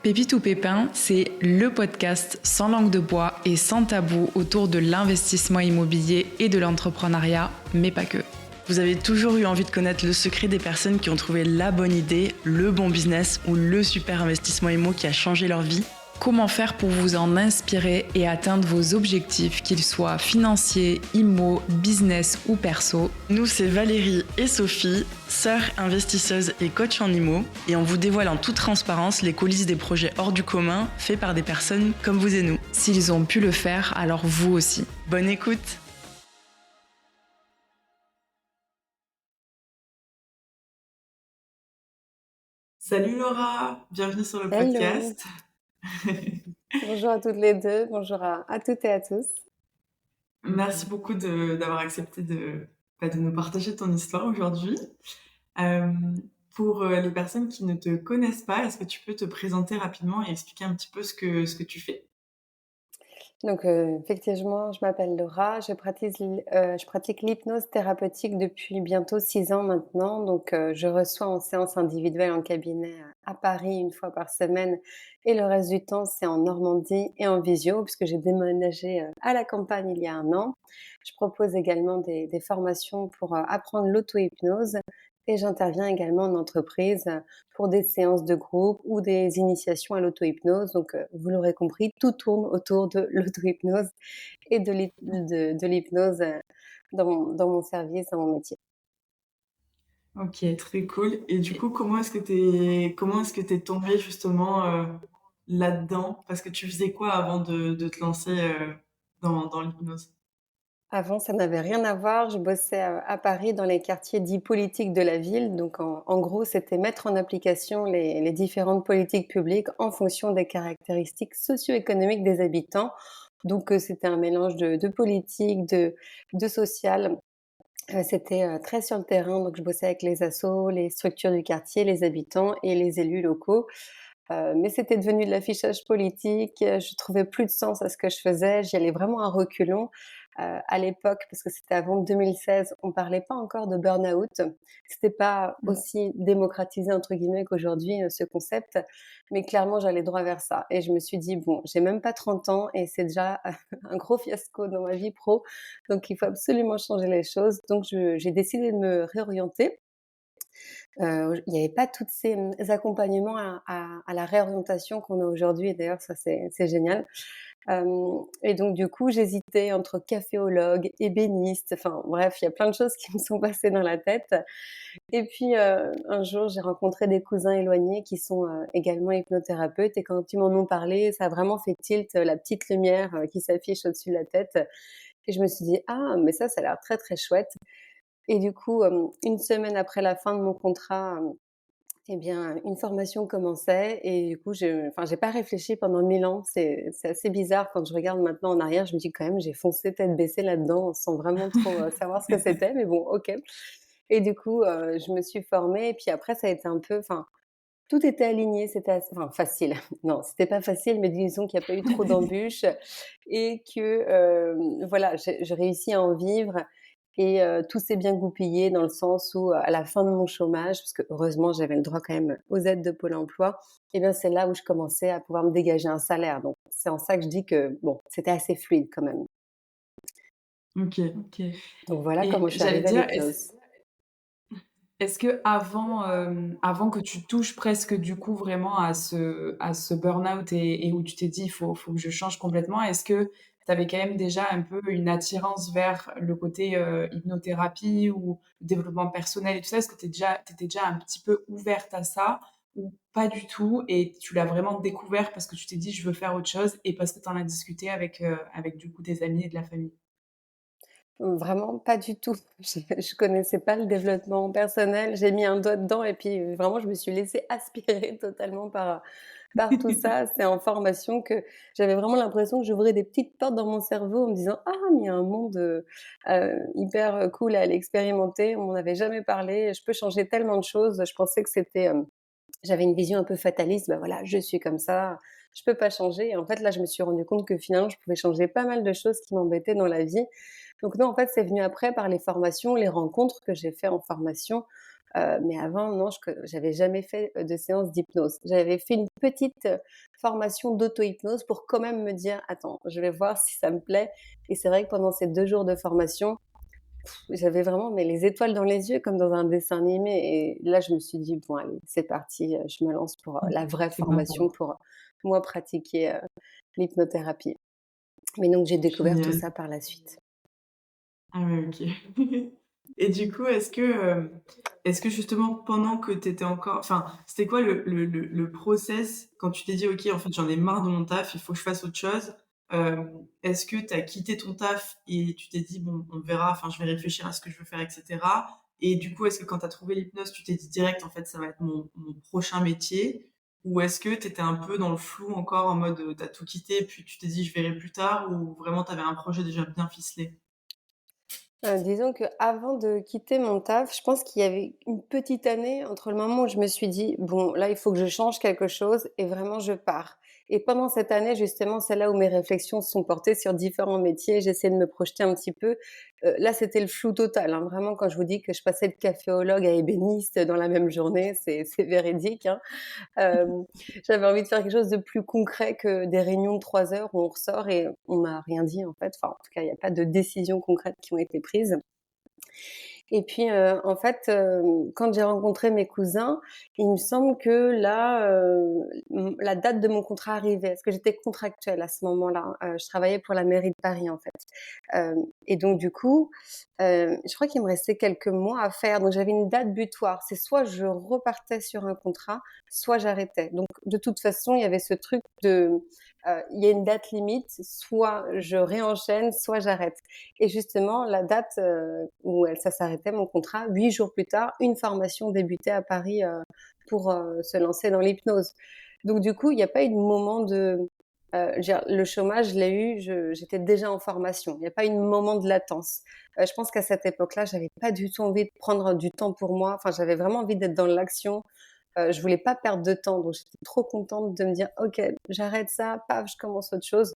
Pépite ou Pépin, c'est le podcast sans langue de bois et sans tabou autour de l'investissement immobilier et de l'entrepreneuriat, mais pas que. Vous avez toujours eu envie de connaître le secret des personnes qui ont trouvé la bonne idée, le bon business ou le super investissement immo qui a changé leur vie? Comment faire pour vous en inspirer et atteindre vos objectifs, qu'ils soient financiers, immo, business ou perso? Nous, c'est Valérie et Sophie, sœurs investisseuses et coach en immo, et on vous dévoile en toute transparence les coulisses des projets hors du commun faits par des personnes comme vous et nous. S'ils ont pu le faire, alors vous aussi. Bonne écoute! Salut Laura, bienvenue sur le Hello, podcast. bonjour à toutes les deux, bonjour à toutes et à tous. Merci beaucoup d'avoir accepté de nous partager ton histoire aujourd'hui. Euh, pour les personnes qui ne te connaissent pas, est-ce que tu peux te présenter rapidement et expliquer un petit peu ce que tu fais? Donc effectivement, je m'appelle Laura, je pratique l'hypnose thérapeutique depuis bientôt 6 ans maintenant. Donc je reçois en séance individuelle en cabinet à Paris une fois par semaine et le reste du temps, c'est en Normandie et en visio puisque j'ai déménagé à la campagne il y a 1 an. Je propose également des formations pour apprendre l'auto-hypnose et j'interviens également en entreprise pour des séances de groupe ou des initiations à l'auto-hypnose. Donc, vous l'aurez compris, tout tourne autour de l'auto-hypnose et de l'hypnose dans mon service, dans mon métier. Ok, très cool. Et du coup, comment est-ce que t'es tombée justement là-dedans? Parce que tu faisais quoi avant de te lancer dans l'hypnose? Avant, ça n'avait rien à voir. Je bossais à Paris dans les quartiers dits politiques de la ville. Donc, en gros, c'était mettre en application les différentes politiques publiques en fonction des caractéristiques socio-économiques des habitants. Donc, c'était un mélange de politique, de social. C'était très sur le terrain. Donc, je bossais avec les assos, les structures du quartier, les habitants et les élus locaux. Mais c'était devenu de l'affichage politique, je trouvais plus de sens à ce que je faisais, j'y allais vraiment à reculons. À l'époque, parce que c'était avant 2016, on parlait pas encore de burn-out. C'était pas Mm. aussi «démocratisé» entre guillemets qu'aujourd'hui, ce concept, mais clairement j'allais droit vers ça et je me suis dit: «Bon, j'ai même pas 30 ans et c'est déjà un gros fiasco dans ma vie pro, donc il faut absolument changer les choses». Donc j'ai décidé de me réorienter. Il n'y avait pas tous ces, accompagnements à la réorientation qu'on a aujourd'hui et d'ailleurs ça c'est génial. Et donc du coup, j'hésitais entre caféologue, ébéniste, enfin bref, il y a plein de choses qui me sont passées dans la tête et puis, un jour, j'ai rencontré des cousins éloignés qui sont, également hypnothérapeutes et quand ils m'en ont parlé, ça a vraiment fait tilt, la petite lumière, qui s'affiche au-dessus de la tête et je me suis dit: «Ah mais ça a l'air très, très chouette». Et du coup, 1 semaine après la fin de mon contrat, eh bien, une formation commençait et du coup, j'ai pas réfléchi pendant 1000 ans. C'est assez bizarre quand je regarde maintenant en arrière, je me dis quand même j'ai foncé tête baissée là-dedans sans vraiment trop, savoir ce que c'était, mais bon, OK. Et du coup, je me suis formée et puis après ça a été un peu tout était aligné, c'était facile. Non, c'était pas facile, mais disons qu'il y a pas eu trop d'embûches et que, voilà, j'ai réussi à en vivre et tout s'est bien goupillé dans le sens où, à la fin de mon chômage, parce que heureusement j'avais le droit quand même aux aides de Pôle emploi et bien c'est là où je commençais à pouvoir me dégager un salaire. Donc c'est en ça que je dis que bon, c'était assez fluide quand même. Ok, ok. Donc voilà Et comment je suis j'allais arrivée à dire, l'hypnose. est-ce que avant que tu touches presque du coup vraiment à ce burn-out et où tu t'es dit faut que je change complètement, est-ce que tu avais quand même déjà un peu une attirance vers le côté hypnothérapie ou développement personnel et tout ça? Est-ce que t'étais déjà un petit peu ouverte à ça ou pas du tout et tu l'as vraiment découvert parce que tu t'es dit je veux faire autre chose et parce que tu en as discuté avec du coup tes amis et de la famille? Vraiment pas du tout. Je connaissais pas le développement personnel. J'ai mis un doigt dedans et puis, vraiment je me suis laissée aspirer totalement par tout ça. C'est en formation que j'avais vraiment l'impression que j'ouvrais des petites portes dans mon cerveau en me disant: «Ah mais il y a un monde, hyper, cool à aller expérimenter. On m'en avait jamais parlé. Je peux changer tellement de choses». Je pensais que c'était, j'avais une vision un peu fataliste. Bah, voilà, je suis comme ça, je peux pas changer et en fait là, je me suis rendue compte que finalement je pouvais changer pas mal de choses qui m'embêtaient dans la vie. Donc non, en fait, c'est venu après par les formations, les rencontres que j'ai fait en formation, Mais avant, non, j'avais jamais fait de séance d'hypnose. J'avais fait une petite formation d'auto-hypnose pour quand même me dire: «Attends, je vais voir si ça me plaît» et c'est vrai que pendant ces 2 jours de formation, j'avais vraiment mais les étoiles dans les yeux comme dans un dessin animé et là, je me suis dit: «Bon allez, c'est parti, je me lance pour, la vraie C'est bon pour moi. formation pour, moi pratiquer, l'hypnothérapie». Mais donc j'ai découvert tout Génial. ça par la suite. Ah ouais, OK. Et du coup, est-ce que justement pendant que tu étais encore enfin, c'était quoi le process quand tu t'es dit: «OK, en fait, j'en ai marre de mon taf, il faut que je fasse autre chose». Est-ce que tu as quitté ton taf et tu t'es dit: «Bon, on verra, enfin, je vais réfléchir à ce que je veux faire et cetera» et du coup, est-ce que quand tu as trouvé l'hypnose, tu t'es dit direct: «En fait, ça va être mon prochain métier» ou est-ce que tu étais un peu dans le flou encore en mode, tu as tout quitté puis tu t'es dit: «Je verrai plus tard» ou vraiment tu avais un projet déjà bien ficelé? Disons qu'avant de quitter mon taf, je pense qu'il y avait une petite année entre le moment où je me suis dit: «Bon, là, il faut que je change quelque chose et vraiment je pars» et pendant cette année, justement, c'est là où mes réflexions se sont portées sur différents métiers. J'essayais de me projeter un petit peu. Là, c'était le flou total, hein. Vraiment, quand je vous dis que je passais de caféologue à ébéniste dans la même journée, c'est véridique, hein. Hem, J'avais envie de faire quelque chose de plus concret que des réunions de 3 heures où on ressort et on m'a rien dit, en fait. Enfin, en tout cas, il y a pas de décisions concrètes qui ont été prises. Et puis, en fait, quand j'ai rencontré mes cousins, il me semble que là, la date de mon contrat arrivait, parce que j'étais contractuelle à ce moment-là. Je travaillais pour la mairie de Paris, en fait. Et donc du coup, je crois qu'il me restait quelques mois à faire, donc j'avais une date butoir. C'est soit je repartais sur un contrat, soit j'arrêtais. Donc de toute façon, il y avait ce truc de, il y a une date limite, soit je réenchaîne, soit j'arrête. Et justement, la date, où ça s'arrêtait mon contrat, 8 jours plus tard, une formation débutait à Paris, pour, se lancer dans l'hypnose. Donc du coup, il y a pas eu de moment de, je veux dire le chômage, je l'ai eu, j'étais déjà en formation. Il y a pas eu de moment de latence. Je pense qu'à cette époque-là, j'avais pas du tout envie de prendre du temps pour moi. Enfin, j'avais vraiment envie d'être dans l'action. Je voulais pas perdre de temps, donc j'étais trop contente de me dire: «OK, j'arrête ça, paf, je commence autre chose».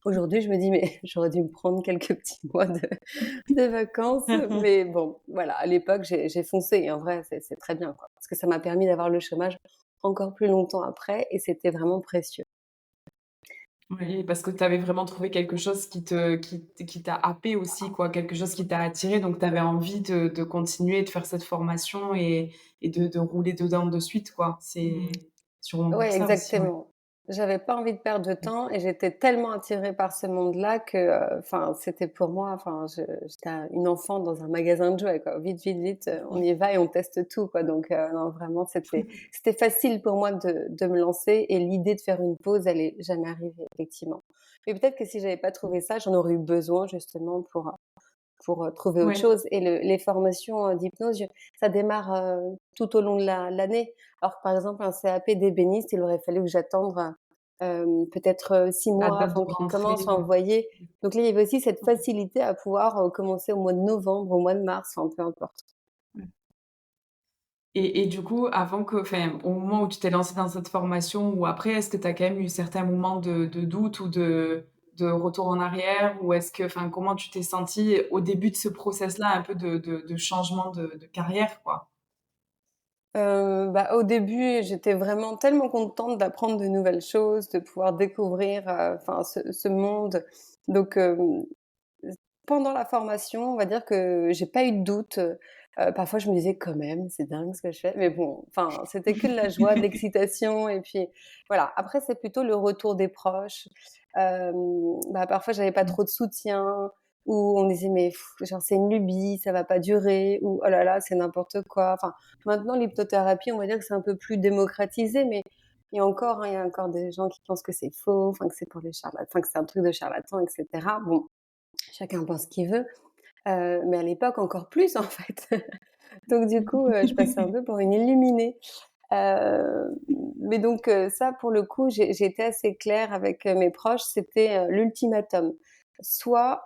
Aujourd'hui, je me dis: «Mais j'aurais dû me prendre quelques petits mois de vacances», mais bon, voilà, à l'époque, j'ai foncé et en vrai, c'est très bien, quoi. Parce que ça m'a permis d'avoir le chômage encore plus longtemps après et c'était vraiment précieux. Oui, parce que tu avais vraiment trouvé quelque chose qui t'a happé aussi quoi, quelque chose qui t'a attiré, donc tu avais envie de continuer de faire cette formation et de rouler dedans de suite quoi. C'est sûrement pour Ouais, ça aussi, ouais. exactement. J'avais pas envie de perdre de temps et j'étais tellement attirée par ce monde-là que, enfin, c'était pour moi, enfin, j'étais une enfant dans un magasin de jouets, quoi. Vite, vite, vite, on y va et on teste tout, quoi. Donc, non, vraiment, c'était facile pour moi de me lancer et l'idée de faire une pause, elle est jamais arrivée, effectivement. Mais peut-être que si j'avais pas trouvé ça, j'en aurais eu besoin justement pour, trouver autre Ouais. chose et les formations, d'hypnose, ça démarre, tout au long de l'année. Alors que par exemple un CAP d'ébéniste, il aurait fallu que j'attende, peut-être, 6 La mois date avant de qu'il rentrée, commence. Enfin, vous voyez? Donc là, il y avait aussi cette facilité à pouvoir, commencer au mois de novembre, au mois de mars, enfin peu importe. ouais. Et du coup, avant que enfin, au moment où tu t'es lancée dans cette formation ou après, est-ce que tu as quand même eu certains moments de doute ou de retour en arrière? Ou est-ce que enfin, comment tu t'es sentie au début de ce process-là, un peu de changement de carrière, quoi? Bah, au début, j'étais vraiment tellement contente d'apprendre de nouvelles choses, de pouvoir découvrir, enfin ce monde. Donc, pendant la formation, on va dire que j'ai pas eu de doute, parfois je me disais: «Quand même, c'est dingue ce que je fais», mais bon, enfin, c'était que de la joie, de l'excitation et puis voilà. Après, c'est plutôt le retour des proches. Bah, parfois j'avais pas trop de soutien ou on me disait: «Mais genre c'est une lubie, ça va pas durer» ou «Oh là là, c'est n'importe quoi». Enfin, maintenant l'hypnothérapie, on va dire que c'est un peu plus démocratisé, mais il y a encore des gens qui pensent que c'est faux, enfin que c'est pour les charlatans, enfin que c'est un truc de charlatan et cetera. Bon, chacun pense ce qu'il veut, mais à l'époque encore plus en fait. Donc du coup, je passais un peu pour une illuminée. Heu, mais donc ça pour le coup, j'ai été assez claire avec, mes proches, c'était, l'ultimatum. Soit,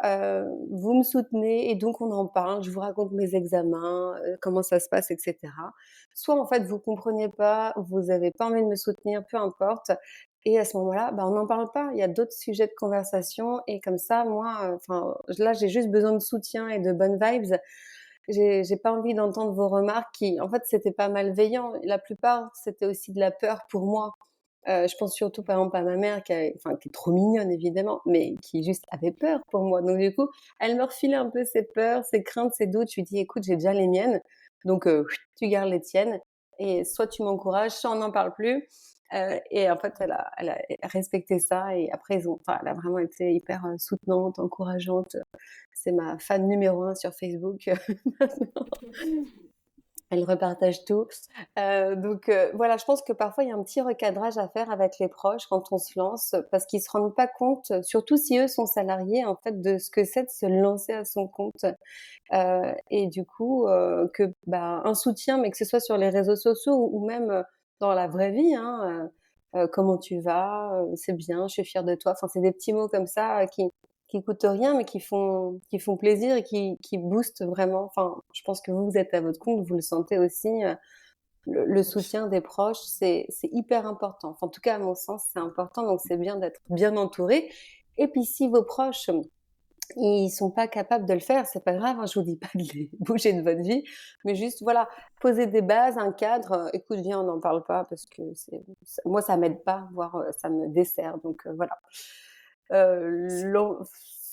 vous me soutenez et donc on en parle, je vous raconte mes examens, comment ça se passe et cetera. Soit en fait vous comprenez pas, vous avez pas envie de me soutenir, peu importe et à ce moment-là, bah, on n'en parle pas. Il y a d'autres sujets de conversation et comme ça moi, enfin, là j'ai juste besoin de soutien et de bonnes vibes. j'ai pas envie d'entendre vos remarques qui en fait, c'était pas malveillant. La plupart, c'était aussi de la peur pour moi. Je pense surtout, par exemple, à ma mère qui est trop mignonne évidemment, mais qui juste avait peur pour moi. Donc du coup, elle me refilait un peu ses peurs, ses craintes, ses doutes. Je lui dis: «Écoute, j'ai déjà les miennes, donc tu gardes les tiennes et soit tu m'encourages, soit on n'en parle plus». Et en fait, elle a respecté ça et après elle a vraiment été hyper, soutenante, encourageante. C'est ma fan numéro un sur Facebook maintenant. Elle repartage tout. Voilà, je pense que parfois il y a un petit recadrage à faire avec les proches quand on se lance, parce qu'ils se rendent pas compte, surtout si eux sont salariés, en fait, de ce que c'est de se lancer à son compte. Et du coup, un soutien, mais que ce soit sur les réseaux sociaux ou même, dans la vraie vie, hein, «Comment tu vas?» «C'est bien, je suis fière de toi». Enfin, c'est des petits mots comme ça, qui coûtent rien, mais qui font plaisir et qui boostent vraiment. Enfin, je pense que vous êtes à votre compte, vous le sentez aussi, le soutien des proches, c'est hyper important. Enfin, en tout cas, à mon sens, c'est important, donc c'est bien d'être bien entouré. Et puis si vos proches, ils sont pas capables de le faire, c'est pas grave, hein, je vous dis pas de les bouger de votre vie, mais juste, voilà, poser des bases, un cadre, «Écoute, viens, on n'en parle pas parce que moi, ça m'aide pas, voire, ça me dessert», donc voilà. L'en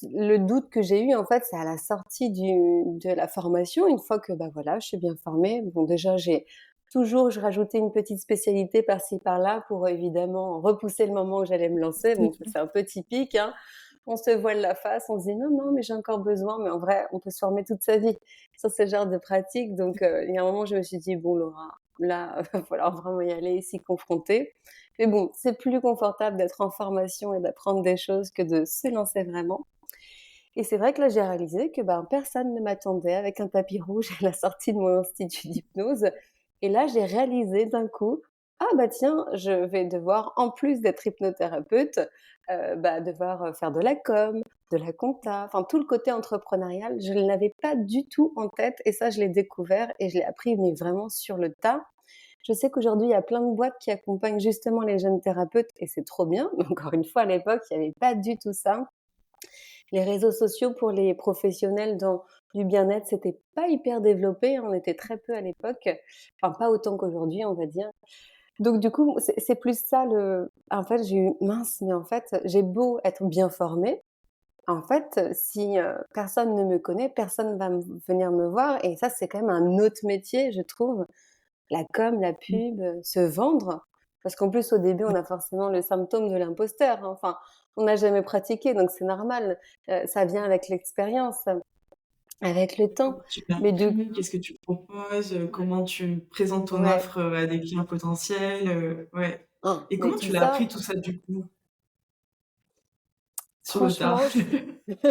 Le doute que j'ai eu, en fait, c'est à la sortie de la formation, une fois que, bah, voilà, je suis bien formée. Bon, déjà, je rajoutais une petite spécialité par-ci par-là pour évidemment repousser le moment où j'allais me lancer. Bon, ça, c'est un peu typique, hein. On se voile la face, on se dit: «Non, non, mais j'ai encore besoin», mais en vrai, on peut se former toute sa vie sur ce genre de pratique. Donc il y a un moment, je me suis dit: «Bon Laura, là, va falloir vraiment y aller, s'y confronter». Mais bon, c'est plus confortable d'être en formation et d'apprendre des choses que de se lancer vraiment. Et c'est vrai que là, j'ai réalisé que, ben, personne ne m'attendait avec un tapis rouge à la sortie de mon institut d'hypnose. Et là, j'ai réalisé d'un coup: «Ah bah tiens, je vais devoir, en plus d'être hypnothérapeute, devoir, faire de la com, de la compta», enfin tout le côté entrepreneurial, je ne l'avais pas du tout en tête et ça, je l'ai découvert et je l'ai appris, mais vraiment sur le tas. Je sais qu'aujourd'hui, il y a plein de boîtes qui accompagnent justement les jeunes thérapeutes et c'est trop bien. Mais encore une fois, à l'époque, il y avait pas du tout ça. Les réseaux sociaux pour les professionnels du bien-être, c'était pas hyper développé, on était très peu à l'époque, enfin pas autant qu'aujourd'hui, on va dire. Donc du coup, c'est plus ça en fait, j'ai eu: «Mince, mais en fait, j'ai beau être bien formée, en fait, si, personne ne me connaît, personne va venir me voir» et ça, c'est quand même un autre métier, je trouve. La com, la Mmh. pub, se vendre. Parce qu'en plus, au début, on a forcément le symptôme de l'imposteur, hein. Enfin, on n'a jamais pratiqué, donc c'est normal. Ça vient avec l'expérience, avec le temps. Comment tu Mais du t'appuies? Qu'est-ce que tu proposes? Comment tu présentes ton Ouais. offre, à des clients potentiels? Ouais. Et Mais comment tout tu l'as appris ça, tout ça du coup? Sur le tas? franchement,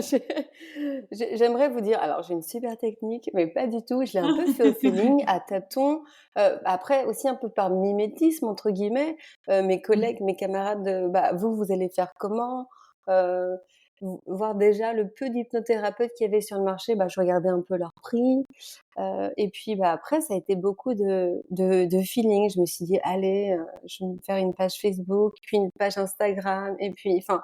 j'ai j'aimerais vous dire, alors j'ai une super technique, mais pas du tout. Je l'ai un peu fait au feeling, à tâtons, après aussi un peu par «mimétisme» entre guillemets. Mes collègues, mes camarades, vous allez faire comment? Heu, Voir déjà le peu d'hypnothérapeutes qu'il y avait sur le marché, je regardais un peu leurs prix. Et puis, après ça a été beaucoup de feeling. Je me suis dit: «Allez, je vais me faire une page Facebook, puis une page Instagram» et puis enfin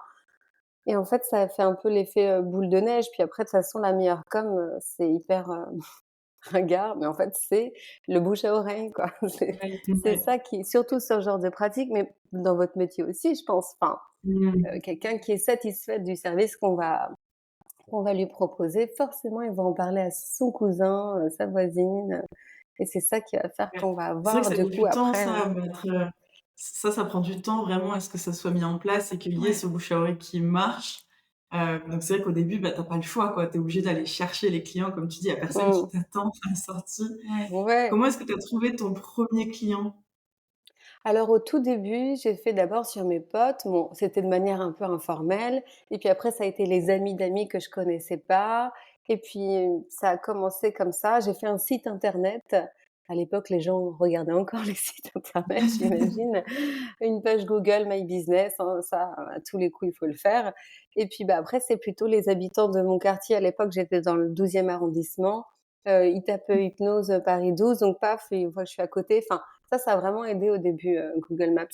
et en fait, ça a fait un peu l'effet, boule de neige. Puis après, de toute façon, la meilleure com, c'est hyper, ringard, mais en fait, c'est le bouche à oreille, quoi. Ouais, C'est ouais. ça qui surtout ce genre de pratique, mais dans votre métier aussi, je pense. Enfin, Mmh. quelqu'un qui est satisfait du service qu'on va lui proposer, forcément, il va en parler à son cousin, sa voisine, et c'est ça qui va faire Ouais. qu'on va C'est vrai que avoir ça du met coup du temps après, ça, ça prend du temps vraiment à ce que ça soit mis en place et qu'il y ait ce bouche à oreille qui marche. Donc c'est vrai qu'au début, tu pas le choix quoi, tu es obligé d'aller chercher les clients comme tu dis, il y a personne qui mmh, t'attend à la sortie. Ouais. ouais. Comment est-ce que tu as trouvé ton premier client? Alors au tout début, j'ai fait d'abord sur mes potes. Bon, c'était de manière un peu informelle et puis après ça a été les amis d'amis que je connaissais pas et puis, ça a commencé comme ça. J'ai fait un site internet. À l'époque, les gens regardaient encore les sites internet, j'imagine. Une page Google My Business, hein, ça, à tous les coups, il faut le faire et puis, après, c'est plutôt les habitants de mon quartier. À l'époque, j'étais dans le 12e arrondissement. Ils tapent, hypnose, Paris 12, donc paf, ils voient que je suis à côté. Enfin, ça a vraiment aidé au début, Google Maps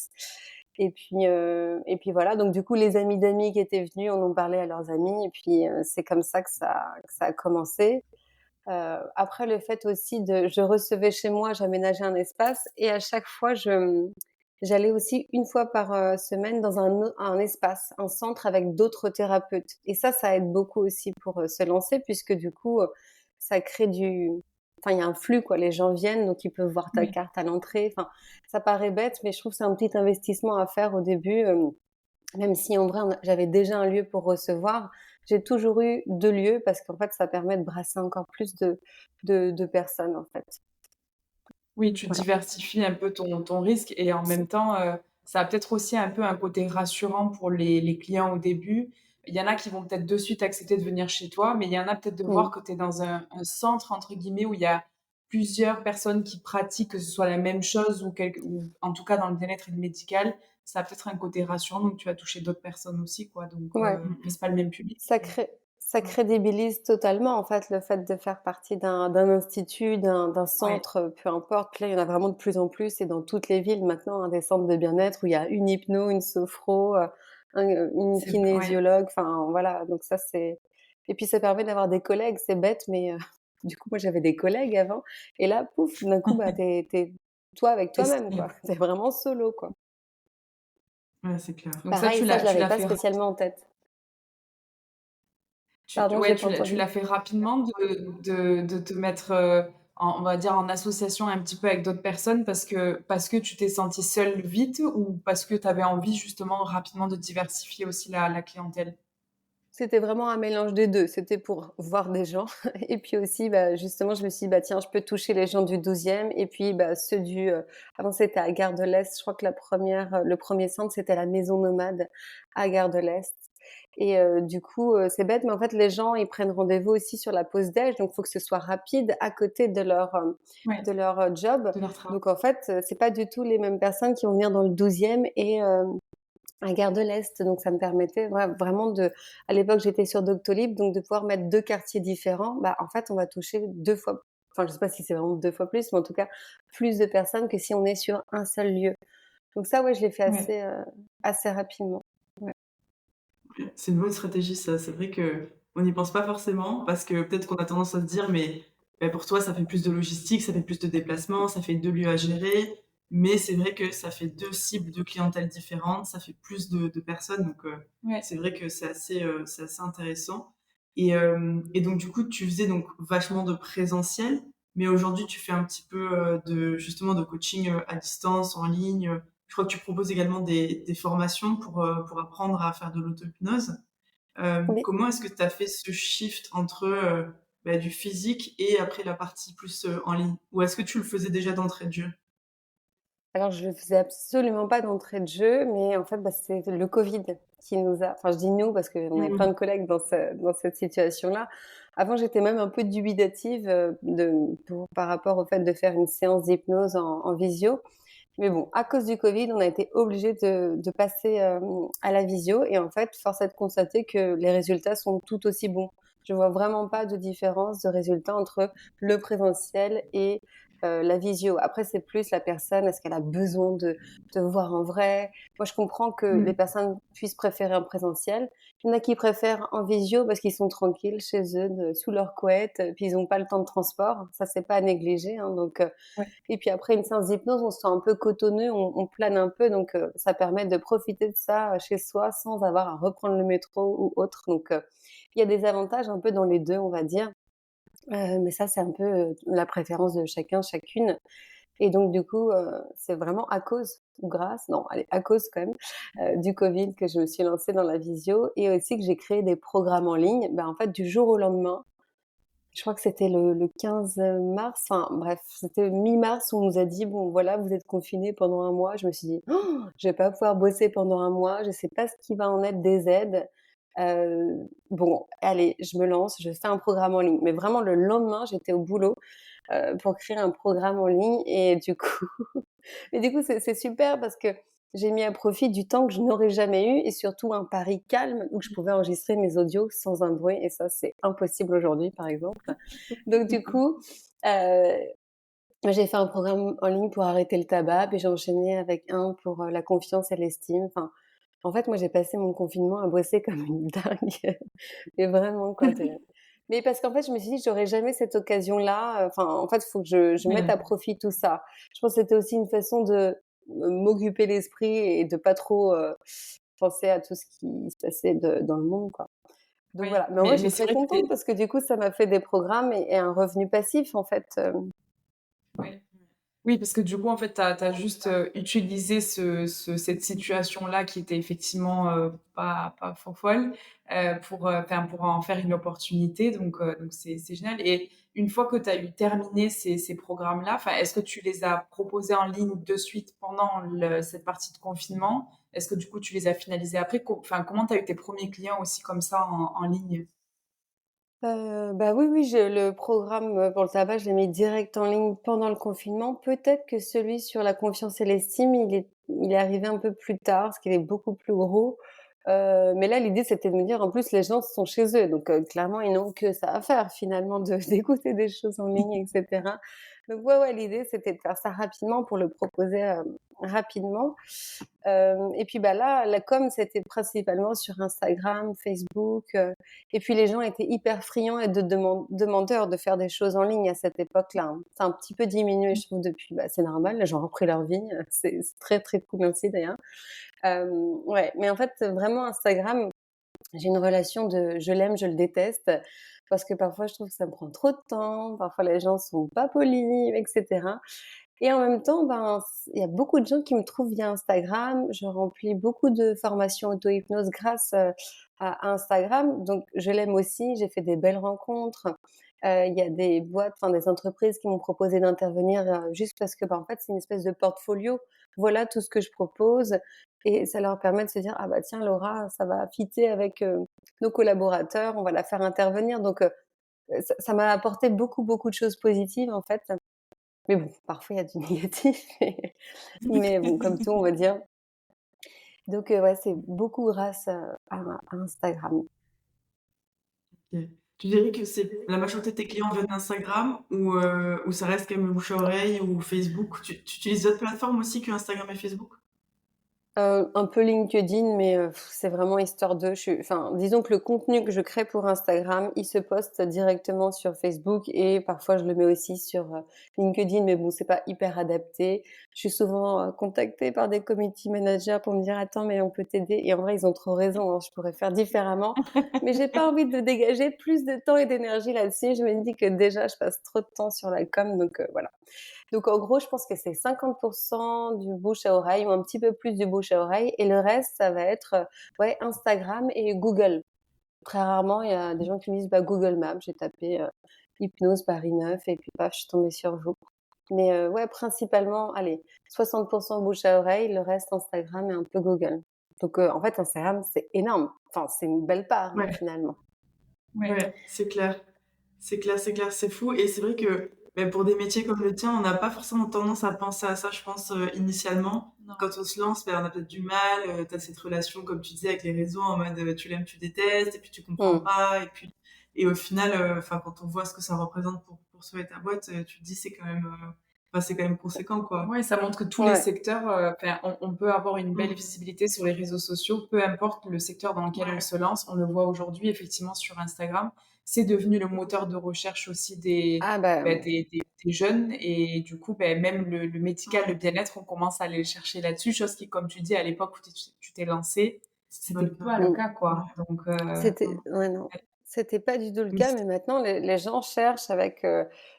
et puis voilà, donc du coup, les amis d'amis qui étaient venus en ont parlé à leurs amis et puis, c'est comme ça que ça a commencé. Après le fait aussi je recevais chez moi, j'aménageais un espace et à chaque fois j'allais aussi une fois par, semaine dans un espace, un centre avec d'autres thérapeutes et ça aide beaucoup aussi pour, se lancer puisque du coup, ça crée il y a un flux quoi. Les gens viennent donc ils peuvent voir ta Oui. carte à l'entrée. Enfin, ça paraît bête mais je trouve que c'est un petit investissement à faire au début, même si en vrai j'avais déjà un lieu pour recevoir, j'ai toujours eu 2 lieux parce qu'en fait ça permet de brasser encore plus de personnes en fait. Oui, tu Voilà. diversifies un peu ton risque et en même temps, ça a peut-être aussi un peu un côté rassurant pour les clients au début. Il y en a qui vont peut-être de suite accepter de venir chez toi, mais il y en a peut-être de voir Mmh. que tu es dans un «centre» entre guillemets où il y a plusieurs personnes qui pratiquent, que ce soit la même chose ou en tout cas dans le bien-être et le médical. Ça a peut-être un côté rassurant, donc tu vas toucher d'autres personnes aussi quoi, donc Ouais. mais c'est pas le même public. Ça cré ça Ouais. crédibilise totalement en fait le fait de faire partie d'un institut, d'un Ouais, centre, peu importe. Puis là, il y en a vraiment de plus en plus et dans toutes les villes maintenant, hein, des centres de bien-être où il y a une hypno, une sophro, une c'est ouais. kinésiologue, enfin voilà, donc ça c'est et puis ça permet d'avoir des collègues, c'est bête mais du coup moi j'avais des collègues avant et là pouf, d'un coup, bah, tu toi avec Tu toi-même seul. quoi. Tu vraiment solo quoi. Ouais, c'est clair. Donc ça, Pareil, ça je tu l'avais l'as pas fait spécialement en tête. Pardon, Ouais, j'ai pas tu entendu. l'as fait rapidement de te mettre, on va dire en association un petit peu avec d'autres personnes parce que tu t'es sentie seule vite ou parce que tu avais envie justement rapidement de diversifier aussi la clientèle? C'était vraiment un mélange des 2. C'était pour voir des gens et puis aussi, bah, justement, je me suis dit: «Bah, tiens, je peux toucher les gens du 12e et puis, bah, ceux avant c'était à Gare de l'Est, je crois que le premier centre, c'était la Maison Nomade à Gare de l'Est et du coup, c'est bête, mais en fait, les gens, ils prennent rendez-vous aussi sur la pause déj, donc il faut que ce soit rapide à côté Ouais, de leur, job. de leur travail. Donc en fait, c'est pas du tout les mêmes personnes qui vont venir dans le 12e et à Gare de l'Est, donc ça me permettait vraiment à l'époque, j'étais sur Doctolib, donc de pouvoir mettre 2 quartiers différents. Bah, en fait, on va toucher 2 fois enfin, je sais pas si c'est vraiment 2 fois plus, mais en tout cas, plus de personnes que si on est sur un seul lieu. Donc ça, ouais, je l'ai fait Ouais. assez rapidement. Ouais. C'est une bonne stratégie ça. C'est vrai qu'on n'y pense pas forcément parce que peut-être qu'on a tendance à se dire: «Mais, bah, pour toi, ça fait plus de logistique, ça fait plus de déplacements, ça fait 2 lieux à gérer». Mais c'est vrai que ça fait 2 cibles de clientèle différentes, ça fait plus de personnes donc Ouais. c'est vrai que c'est assez intéressant et donc du coup, tu faisais donc vachement de présentiel, mais aujourd'hui, tu fais un petit peu, de justement de coaching, à distance, en ligne, je crois que tu proposes également des formations pour apprendre à faire de l'auto-hypnose. Oui. Comment est-ce que tu as fait ce shift entre, bah, du physique et après la partie plus, en ligne? Ou est-ce que tu le faisais déjà d'entrée de jeu? Alors je le faisais absolument pas d'entrée de jeu, mais en fait, bah, c'est le covid qui nous a enfin je dis «nous» parce qu'on avait plein Mmh. de collègues dans cette situation-là. Avant, j'étais même un peu dubitative, par rapport au fait de faire une séance d'hypnose en visio. Mais bon, à cause du covid, on a été obligés de passer, à la visio et en fait, force est de constater que les résultats sont tout aussi bons. Je vois vraiment pas de différence de résultats entre le présentiel et la visio. Après, c'est plus la personne, est-ce qu'elle a besoin de te voir en vrai? Moi, je comprends que les Mmh. personnes puissent préférer en présentiel. Il y en a qui préfèrent en visio parce qu'ils sont tranquilles chez eux, sous leur couette, puis ils ont pas le temps de transport. Ça, c'est pas à négliger, hein, donc Ouais. et puis après une séance d'hypnose, on se sent un peu cotonneux, on plane un peu, donc ça permet de profiter de ça, chez soi sans avoir à reprendre le métro ou autre, donc il y a des avantages un peu dans les 2, on va dire, mais ça, c'est un peu, la préférence de chacun, chacune et donc du coup, c'est vraiment à cause ou grâce, non, allez, à cause quand même, du covid que je me suis lancée dans la visio et aussi que j'ai créé des programmes en ligne. Ben, en fait, du jour au lendemain, je crois que c'était le 15 mars, enfin bref, c'était mi-mars où on nous a dit: «Bon voilà, vous êtes confinés pendant un mois». Je me suis dit: «Oh, je vais pas pouvoir bosser pendant un mois, je sais pas ce qui va en être des aides. Bon allez, je me lance, je fais un programme en ligne». Mais vraiment le lendemain, j'étais au boulot, pour créer un programme en ligne et du coup c'est super parce que j'ai mis à profit du temps que je n'aurais jamais eu et surtout un Paris calme où je pouvais enregistrer mes audios sans un bruit et ça, c'est impossible aujourd'hui, par exemple. Donc du coup, heu, j'ai fait un programme en ligne pour arrêter le tabac, puis j'ai enchaîné avec un pour, la confiance et l'estime. Enfin, en fait, moi, j'ai passé mon confinement à bosser comme une dingue et vraiment quoi, Mais parce qu'en fait, je me suis dit: «J'aurais jamais cette occasion-là», enfin, en fait, il faut que je mette à Mmh. profit tout ça. Je pense que c'était aussi une façon de m'occuper l'esprit et de pas trop, penser à tout ce qui se passait dans le monde, quoi. Donc Oui, voilà, mais en vrai, je mais suis c'est très vrai que contente parce que du coup, ça m'a fait des programmes et un revenu passif, en fait, ouais. Oui, parce que du coup, en fait, tu as juste, utilisé cette situation-là qui était effectivement, pas folle, pour en faire une opportunité donc c'est génial et une fois que tu as eu terminé ces programmes-là, enfin, est-ce que tu les as proposés en ligne de suite pendant cette partie de confinement? Est-ce que du coup, tu les as finalisés après? Comment tu as eu tes premiers clients aussi comme ça en ligne? Bah, oui, oui, j'ai le programme, pour le tabac, je l'ai mis direct en ligne pendant le confinement. Peut-être que celui sur la confiance et l'estime, il est arrivé un peu plus tard, parce qu'il est beaucoup plus gros. Mais là, l'idée, c'était de me dire, en plus, les gens sont chez eux, donc clairement, ils n'ont que ça à faire, finalement, de d'écouter des choses en ligne et cetera. Donc ouais, ouais, l'idée, c'était de faire ça rapidement pour le proposer, rapidement. Et puis, bah, là, la com, c'était principalement sur Instagram, Facebook, et puis les gens étaient hyper friands et demandeurs de faire des choses en ligne à cette époque-là, hein. Ça a un petit peu diminué, je trouve, depuis. Bah, c'est normal, les gens ont repris leur vie, c'est très, très cool aussi d'ailleurs. Ouais, mais en fait, vraiment Instagram, j'ai une relation de je l'aime, je le déteste, parce que parfois je trouve que ça me prend trop de temps, parfois les gens sont pas polis et cetera. Et en même temps, ben, il y a beaucoup de gens qui me trouvent via Instagram. Je remplis beaucoup de formations auto-hypnose grâce, à Instagram, donc je l'aime aussi. J'ai fait des belles rencontres. Il y a des boîtes, enfin des entreprises qui m'ont proposé d'intervenir, juste parce que, bah, en fait, c'est une espèce de portfolio. Voilà tout ce que je propose et ça leur permet de se dire: «Ah bah tiens Laura, ça va fitter avec, nos collaborateurs, on va la faire intervenir», donc ça m'a apporté beaucoup, beaucoup de choses positives, en fait. Mais bon, parfois il y a du négatif, mais bon, comme tout, on va dire. Donc ouais, c'est beaucoup grâce, à Instagram. OK. Tu dirais que c'est la majorité de tes clients viennent d'Instagram ou ça reste quand même le bouche à oreille ou Facebook? Tu utilises d'autres plateformes aussi que Instagram et Facebook? Un peu LinkedIn, mais c'est vraiment histoire de enfin, disons que le contenu que je crée pour Instagram, il se poste directement sur Facebook et parfois je le mets aussi sur, LinkedIn, mais bon, c'est pas hyper adapté. Je suis souvent, contactée par des community managers pour me dire: «Attends, mais on peut t'aider», et en vrai, ils ont trop raison, hein, je pourrais faire différemment, mais j'ai pas envie de dégager plus de temps et d'énergie là-dessus. Je me dis que déjà, je passe trop de temps sur la com, donc voilà. Donc en gros, je pense que c'est 50% du bouche à oreille ou un petit peu plus du bouche à oreille et le reste, ça va être, ouais, Instagram et Google. Très rarement, il y a des gens qui me disent: «Bah, Google Maps», j'ai tapé, hypnose Paris 9 et puis paf, je suis tombée sur vous. Mais ouais, principalement, allez, 60% bouche à oreille, le reste Instagram et un peu Google. Donc en fait, Instagram, c'est énorme. Enfin, c'est une belle part, hein, Ouais, finalement. Ouais. ouais, c'est clair. C'est clair, c'est clair, c'est fou et c'est vrai que, bah, pour des métiers comme le tien, on n'a pas forcément tendance à penser à ça, je pense, initialement. Non. Quand on se lance, bah, on a peut-être du mal, tu as cette relation, comme tu disais, avec les réseaux en mode, tu l'aimes, tu détestes et puis tu comprends Mmh. pas et au final, enfin, quand on voit ce que ça représente pour toi et ta boîte, tu te dis: «C'est quand même, enfin, c'est quand même conséquent, quoi». Ouais, ça montre que tous les Ouais. secteurs, enfin, on peut avoir une belle Mmh. visibilité sur les réseaux sociaux, peu importe le secteur dans lequel on Ouais. se lance. On le voit aujourd'hui effectivement sur Instagram. C'est devenu le moteur de recherche aussi des, Ah bah, bah, des jeunes et du coup, beh, même le médical, le bien-être, on commence à aller le chercher là-dessus, chose qui, comme tu dis, à l'époque où tu t'es lancé, C'était pas c'était le cas. pas le mmh. cas, quoi. Donc non, C'était non. ouais, non, Ouais. c'était pas du tout le Mais cas, c mais maintenant les gens cherchent avec,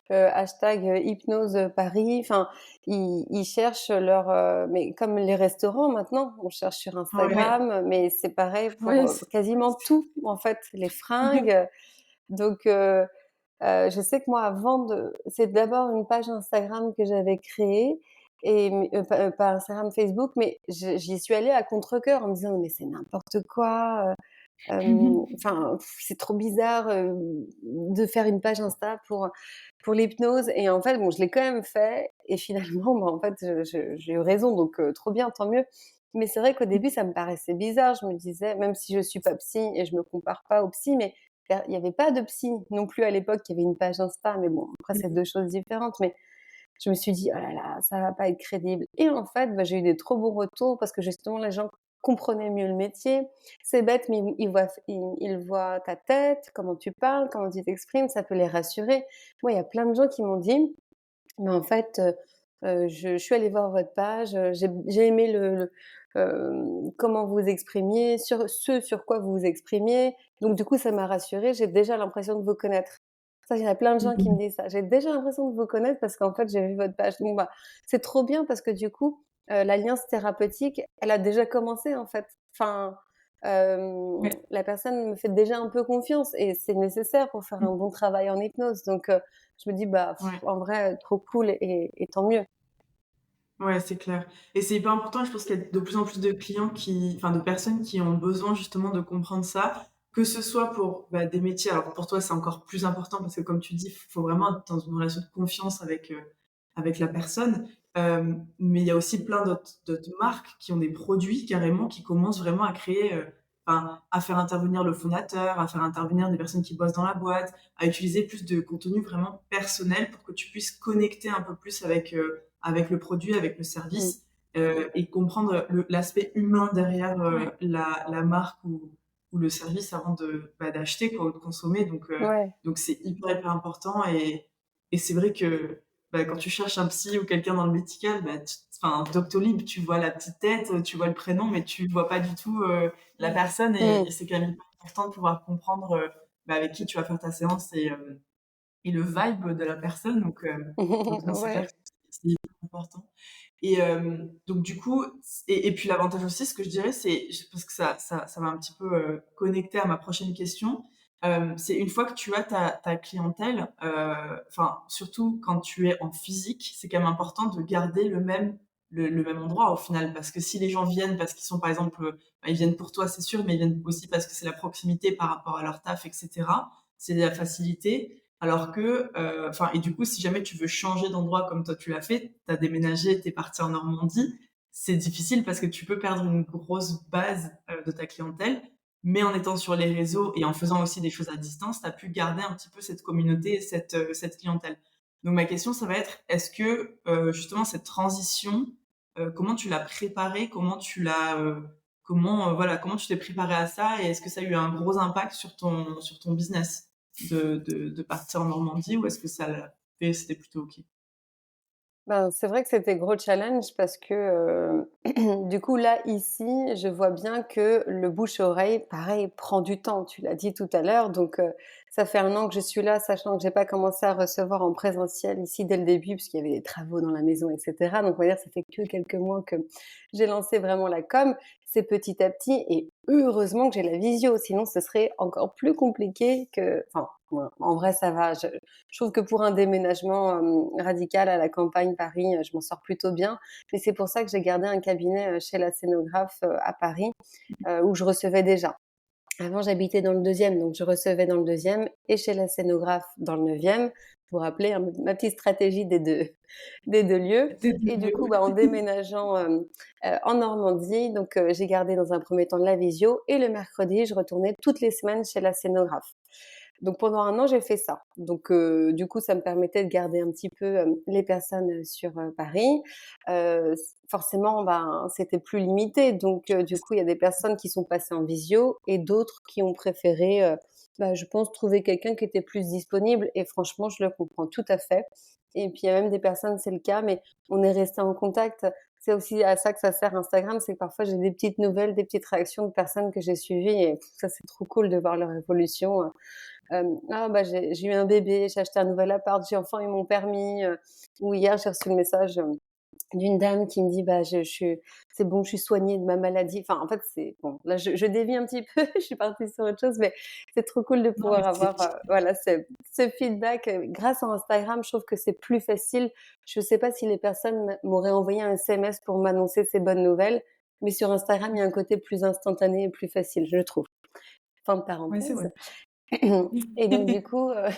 hashtag, hypnose, Paris, enfin, ils cherchent leur, mais comme les restaurants maintenant, on cherche sur ouais, Instagram, mais c'est pareil pour, ouais, quasiment tout, en fait, les fringues, donc je sais que moi avant de c'est d'abord une page Instagram que j'avais créée et pas Instagram, Facebook, mais j'y suis allée à contre-cœur en me disant: «Mais c'est n'importe quoi, enfin, c'est trop bizarre, de faire une page Insta pour l'hypnose», et en fait, bon, je l'ai quand même fait et finalement, bah, en fait, j'ai eu raison, donc trop bien, tant mieux. Mais c'est vrai qu'au début, ça me paraissait bizarre. Je me disais, même si je suis pas psy et je me compare pas aux psy, mais il y avait pas de psy non plus à l'époque. Il y avait une page Insta, mais bon, après, c'est 2 choses différentes. Mais je me suis dit: «Oh là là, ça va pas être crédible», et en fait, bah, j'ai eu des trop bons retours parce que justement les gens comprenez mieux le métier. C'est bête, mais ils voient ta tête, comment tu parles, comment tu t'exprimes, ça peut les rassurer. Moi, il y a plein de gens qui m'ont dit: «Mais en fait, je suis allée voir votre page, j'ai aimé comment vous vous exprimiez, sur quoi vous vous exprimiez, donc du coup, ça m'a rassurée, j'ai déjà l'impression de vous connaître». Ça, il y a plein de gens qui me disent ça: «J'ai déjà l'impression de vous connaître parce qu'en fait, j'ai vu votre page». Donc bah, c'est trop bien parce que du coup, l'alliance thérapeutique, elle a déjà commencé, en fait. Enfin, Ouais. la personne me fait déjà un peu confiance et c'est nécessaire pour faire un bon travail en hypnose. Donc je me dis: «Bah, Ouais. en vrai, trop cool et tant mieux». Ouais, c'est clair et c'est hyper important. Je pense qu'il y a de plus en plus de clients de personnes qui ont besoin justement de comprendre ça, que ce soit pour, bah, des métiers alors pour toi, c'est encore plus important parce que comme tu dis, faut vraiment être dans une relation de confiance avec la personne. Mais il y a aussi plein d'autres marques qui ont des produits carrément qui commencent vraiment à créer, à faire intervenir le fondateur, à faire intervenir des personnes qui bossent dans la boîte, à utiliser plus de contenu vraiment personnel pour que tu puisses connecter un peu plus avec le produit, avec le Mmh. service, et comprendre l'aspect humain derrière la marque ou le service avant d'acheter quoi, ou de consommer. Ouais. Donc c'est hyper important et c'est vrai que quand tu cherches un psy ou quelqu'un dans le médical, Doctolib, tu vois la petite tête, tu vois le prénom, mais tu vois pas du tout la personne et Mmh. c'est quand même hyper important de pouvoir comprendre avec qui tu vas faire ta séance et le vibe de la personne. Donc non, c'est clair Ouais. que c'est hyper important. Donc du coup, et puis l'avantage aussi, ce que je dirais, parce que ça va un petit peu connecter à ma prochaine question, c'est une fois que tu as ta clientèle, surtout quand tu es en physique, c'est quand même important de garder le même endroit au final, parce que si les gens viennent parce qu'ils sont par exemple, ils viennent pour toi, c'est sûr, mais ils viennent aussi parce que c'est la proximité par rapport à leur taf, etc. C'est la facilité. Alors que, et du coup, si jamais tu veux changer d'endroit comme toi tu l'as fait, tu as déménagé, tu es parti en Normandie, c'est difficile parce que tu peux perdre une grosse base de ta clientèle, mais en étant sur les réseaux et en faisant aussi des choses à distance, tu as pu garder un petit peu cette communauté et cette clientèle. Donc ma question, ça va être, est-ce que justement cette transition, comment tu l'as préparée, comment tu t'es préparé à ça et est-ce que ça a eu un gros impact sur ton business? De partir en Normandie ou est-ce que ça l'a fait, c'était plutôt OK? Ben, c'est vrai que c'était gros challenge parce que, du coup, là, ici, je vois bien que le bouche à oreille, pareil, prend du temps. Tu l'as dit tout à l'heure, donc ça fait 1 an que je suis là, sachant que j'ai pas commencé à recevoir en présentiel ici dès le début, puisqu'il y avait des travaux dans la maison et cetera. Donc on va dire, ça fait que quelques mois que j'ai lancé vraiment la com. C'est petit à petit et heureusement que j'ai la visio, sinon ce serait encore plus compliqué ouais, en vrai, ça va. Je trouve que pour un déménagement radical à la campagne, Paris, je m'en sors plutôt bien. Mais c'est pour ça que j'ai gardé un cabinet chez la scénographe à Paris, où je recevais déjà. Avant, j'habitais dans le 2e, donc je recevais dans le 2e et chez la scénographe dans le 9e. Vous vous rappelez, hein, ma petite stratégie des 2 lieux. Des Et du 2 coup, bah, en déménageant en Normandie, donc j'ai gardé dans un premier temps la visio et le mercredi, je retournais toutes les semaines chez la scénographe. Donc pendant 1 an, j'ai fait ça. Donc du coup, ça me permettait de garder un petit peu, les personnes, sur, Paris. Forcément, ben, c'était plus limité. Donc du coup, il y a des personnes qui sont passées en visio et d'autres qui ont préféré, bah, je pense trouver quelqu'un qui était plus disponible et franchement, je le comprends tout à fait. Et puis il y a même des personnes, c'est le cas, mais on est restés en contact. C'est aussi à ça que ça sert Instagram, c'est que parfois j'ai des petites nouvelles, des petites réactions de personnes que j'ai suivies et ça, c'est trop cool de voir leur évolution. «Ah bah, j'ai eu un bébé, j'ai acheté un nouvel appart, j'ai enfin eu mon permis», ou hier, j'ai reçu le message, d'une dame qui me dit: «Bah, je suis c'est bon, je suis soignée de ma maladie». Enfin, en fait, c'est bon, là, je dévie un petit peu, je suis partie sur autre chose, mais c'est trop cool de Non, mais pouvoir avoir, voilà, ce feedback, grâce à Instagram. Je trouve que c'est plus facile. Je sais pas si les personnes m'auraient envoyé un SMS pour m'annoncer ces bonnes nouvelles, mais sur Instagram, il y a un côté plus instantané et plus facile, je trouve. Fin de ouais, c'est parenthèse. vrai. Et donc du coup, le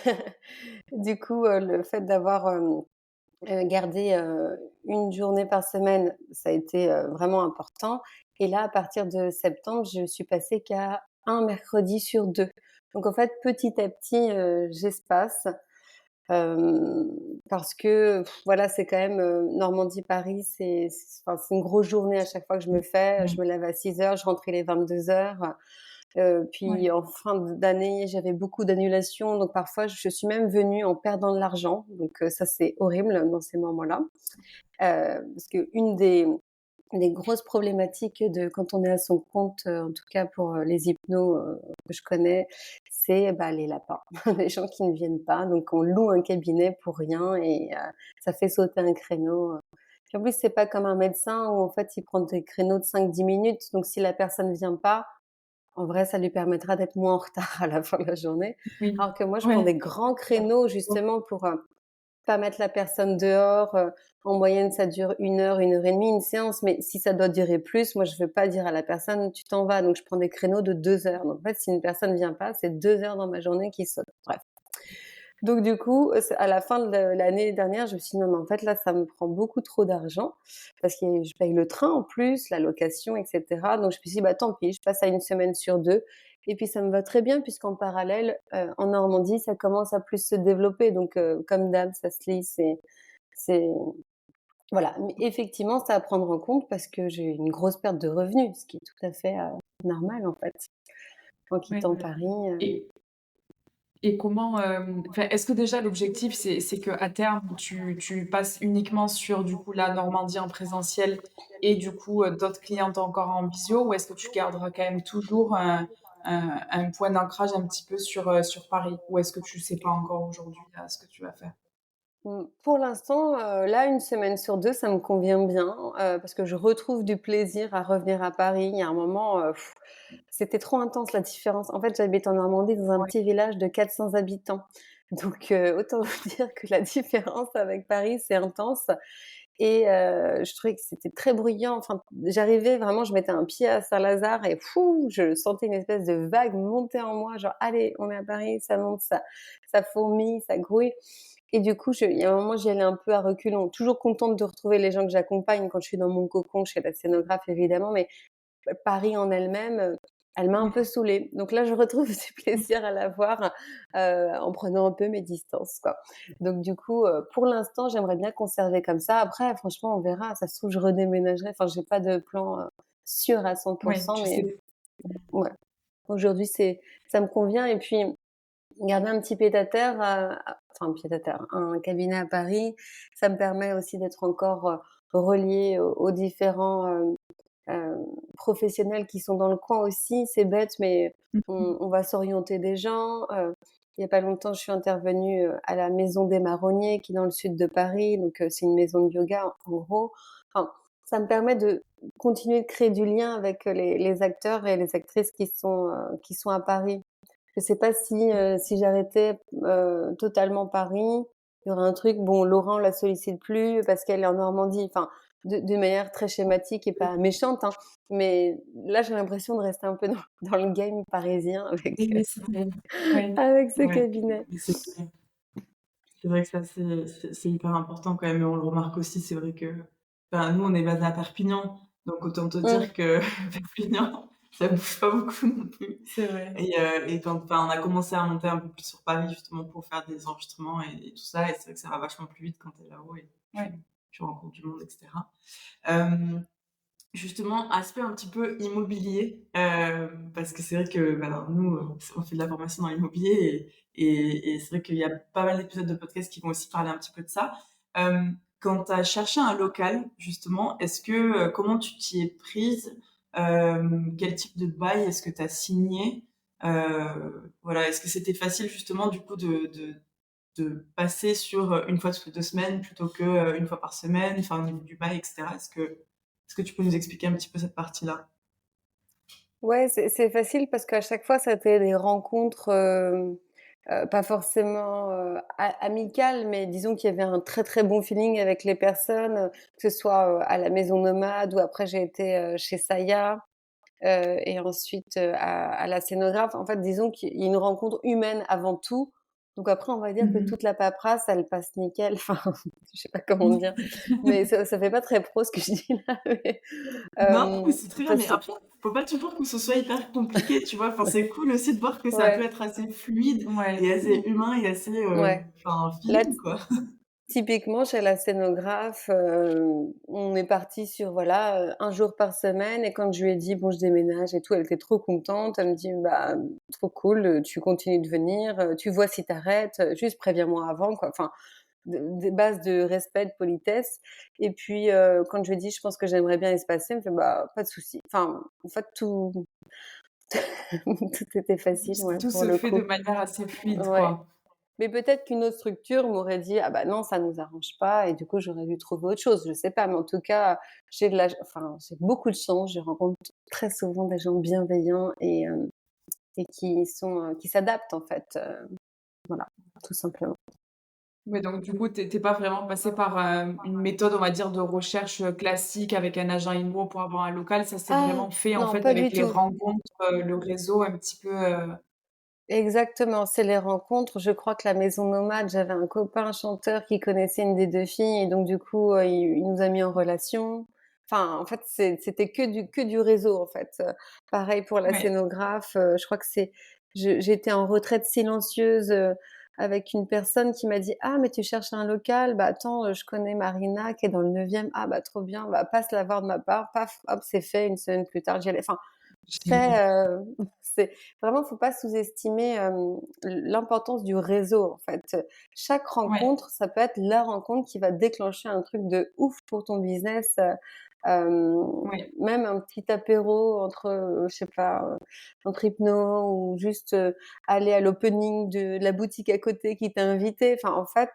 fait d'avoir, gardé, 1 journée par semaine, ça a été, vraiment important et là, à partir de septembre, je suis passée qu'à 1 mercredi sur 2. Donc en fait, petit à petit, j'espace. Hem, Parce que voilà, c'est quand même, Normandie-Paris, c'est une grosse journée à chaque fois que je me fais. Ouais, Je me lève à 6 heures, je rentre, il est 22 heures. ouais, Puis en fin d'année, j'avais beaucoup d'annulations, donc parfois je suis même venue en perdant de l'argent, donc ça, c'est horrible dans ces moments-là. Parce qu'une des grosses problématiques de quand on est à son compte, en tout cas pour, les hypnos, que je connais, c'est, bah, les lapins. Les gens qui ne viennent pas, donc on loue un cabinet pour rien et ça fait sauter un créneau. Puis en plus, c'est pas comme un médecin où en fait, il prend des créneaux de 5-10 minutes, donc si la personne vient pas, en vrai, ça lui permettra d'être moins en retard à la fin de la journée. oui, Alors que moi, je prends ouais, des grands créneaux justement pour, pas mettre la personne dehors. En moyenne, ça dure 1 heure, 1 heure et demie, une séance, mais si ça doit durer plus, moi, je veux pas dire à la personne: «Tu t'en vas», donc je prends des créneaux de 2 heures. Donc en fait, si une personne vient pas, c'est 2 heures dans ma journée qui sautent. Bref. Donc du coup, c'est à la fin de l'année dernière, je me suis dit: «Non, mais en fait, là, ça me prend beaucoup trop d'argent», parce que je paye le train en plus, la location et cetera. Donc je me suis dit: «Bah, tant pis, je passe à 1 semaine sur 2». Et puis ça me va très bien puisqu'en parallèle, en Normandie, ça commence à plus se développer. Donc comme d'hab, ça se lit, c'est voilà. Mais effectivement, c'est à prendre en compte parce que j'ai une grosse perte de revenus, ce qui est tout à fait, normal, en fait, en ouais. quittant Paris. Et Et comment, enfin, est-ce que déjà l'objectif c'est qu'à terme tu passes uniquement sur du coup la Normandie en présentiel et du coup, d'autres clientes encore en visio? Ou est-ce que tu garderas quand même toujours un point d'ancrage un petit peu sur Paris? Ou est-ce que tu sais pas encore aujourd'hui, ce que tu vas faire? Pour l'instant, là, 1 semaine sur 2, ça me convient bien, parce que je retrouve du plaisir à revenir à Paris. Il y a un moment, c'était trop intense la différence. En fait, j'habite en Normandie dans un Ouais, petit village de 400 habitants. Donc autant vous dire que la différence avec Paris, c'est intense. Et je trouvais que c'était très bruyant. Enfin, j'arrivais vraiment, je mettais un pied à Saint-Lazare et fou, je sentais une espèce de vague monter en moi, genre: «Allez, on est à Paris», ça monte, ça fourmille, ça grouille. Et du coup, il y a un moment, j'y allais un peu à reculons, toujours contente de retrouver les gens que j'accompagne quand je suis dans mon cocon chez la scénographe évidemment, mais Paris en elle-même, elle m'a un peu ouais, saoulée. Donc là, je retrouve du plaisir à la voir, en prenant un peu mes distances, quoi. Donc du coup, pour l'instant, j'aimerais bien conserver comme ça. Après, franchement, on verra. Ça se trouve, je redéménagerai. Enfin, j'ai pas de plan, sûr à 100, ouais, tu mais sais. ouais, aujourd'hui, ça me convient. Et puis garder un petit pied-à-terre, enfin un pied-à-terre, un cabinet à Paris, ça me permet aussi d'être encore, reliée aux différents, professionnels qui sont dans le coin aussi. C'est bête, mais Mmh. on va s'orienter des gens. Il y a pas longtemps, je suis intervenue, à la Maison des Marronniers qui est dans le sud de Paris, donc c'est une maison de yoga en gros. Enfin, ça me permet de continuer de créer du lien avec, les acteurs et les actrices qui sont à Paris. Je sais pas si j'arrêtais, totalement Paris, il y aurait un truc, bon, Laura, on la sollicite plus parce qu'elle est en Normandie. Enfin, de manière très schématique et pas méchante, hein, mais là, j'ai l'impression de rester un peu dans le game parisien avec, Oui, mais c'était ouais, avec ce ouais, cabinet. Mais c'est vrai que ça, c'est hyper important quand même et on le remarque aussi. C'est vrai que, enfin, nous, on est basés à Perpignan, donc autant te Mmh. dire que Perpignan, ça bouge pas beaucoup non plus. c'est vrai. Et quand, enfin, on a commencé à monter un peu plus sur Paris justement pour faire des enregistrements et tout ça, et c'est vrai que ça va vachement plus vite quand tu es là-haut et Ouais. tu rencontres du monde, et cetera. Hem, Justement, aspect un petit peu immobilier, parce que c'est vrai que, bah, nous, on fait de la formation dans l'immobilier et c'est vrai qu'il y a pas mal d'épisodes de podcasts qui vont aussi parler un petit peu de ça. Quand tu as cherché un local, justement, est-ce que, comment tu t'y es prise? Quel type de bail est-ce que tu as signé? Voilà, est-ce que c'était facile justement du coup de passer sur, 1 fois toutes les 2 semaines plutôt que, 1 fois par semaine, enfin au niveau du bail et cetera? Est-ce que tu peux nous expliquer un petit peu cette partie-là? Ouais, c'est facile parce qu'à chaque fois, c'était des rencontres, pas forcément, amicales, mais disons qu'il y avait un très, très bon feeling avec les personnes, que ce soit, à la Maison Nomade ou après j'ai été, chez Saya, et ensuite, à la Scénographe. En fait, disons qu'il y a une rencontre humaine avant tout, Donc après, on va dire que Mmh. toute la paperasse, elle passe nickel. Enfin, je sais pas comment dire, mais ça fait pas très pro ce que je dis là, mais Non, mais hem, c'est très bien, mais parce après, faut pas toujours que ce soit hyper compliqué, tu vois? Enfin, c'est cool aussi de voir que ça peut ouais, être assez fluide Ouais. et assez humain et assez, ouais. enfin, Là, feeling, quoi. typiquement, chez la scénographe, on est parti sur voilà, 1 jour par semaine et quand je lui ai dit: «Bon, je déménage et tout», elle était trop contente. Elle me dit: «Bah, trop cool, tu continues de venir, tu vois si tu arrêtes, juste préviens-moi avant, quoi». Enfin, des bases de respect, de politesse et puis, quand je lui ai dit: «Je pense que j'aimerais bien espacer», elle me fait: «Bah, pas de souci». Enfin, en fait, tout tout était facile, ouais, Tout pour se le fait de coup. manière assez fluide, Ouais. quoi. Mais peut-être qu'une autre structure m'aurait dit: «Ah bah non, ça nous arrange pas» et du coup, j'aurais dû trouver autre chose, je sais pas. Mais en tout cas, j'ai beaucoup de chance. Je rencontre très souvent des gens bienveillants et qui s'adaptent en fait, voilà, tout simplement. Ouais, donc du coup, tu pas vraiment passé par, une méthode, on va dire, de recherche, classique avec un agent IMO pour avoir un local. Ça s'est Ah! vraiment fait, en Non, fait, pas avec du les tout. rencontres, le réseau un petit peu, Exactement, c'est les rencontres. Je crois que la maison nomade, j'avais un copain chanteur qui connaissait une des 2 filles et donc du coup, il nous a mis en relation. Enfin, en fait, c'était que du réseau, en fait. Pareil pour la ouais. scénographe, je crois que j'étais en retraite silencieuse, avec une personne qui m'a dit: «Ah mais tu cherches un local? Bah attends, je connais Marina qui est dans le 9e. Ah bah trop bien, bah passe la voir de ma part». Paf, hop, c'est fait, une semaine plus tard, j'y allais. Enfin, Génial. c'est vraiment, faut pas sous-estimer, l'importance du réseau, en fait. Chaque Ouais, rencontre, ça peut être la rencontre qui va déclencher un truc de ouf pour ton business, ouais. même un petit apéro entre, je sais pas, entre hypno ou juste, aller à l'opening de la boutique à côté qui t'a invité. Enfin, en fait,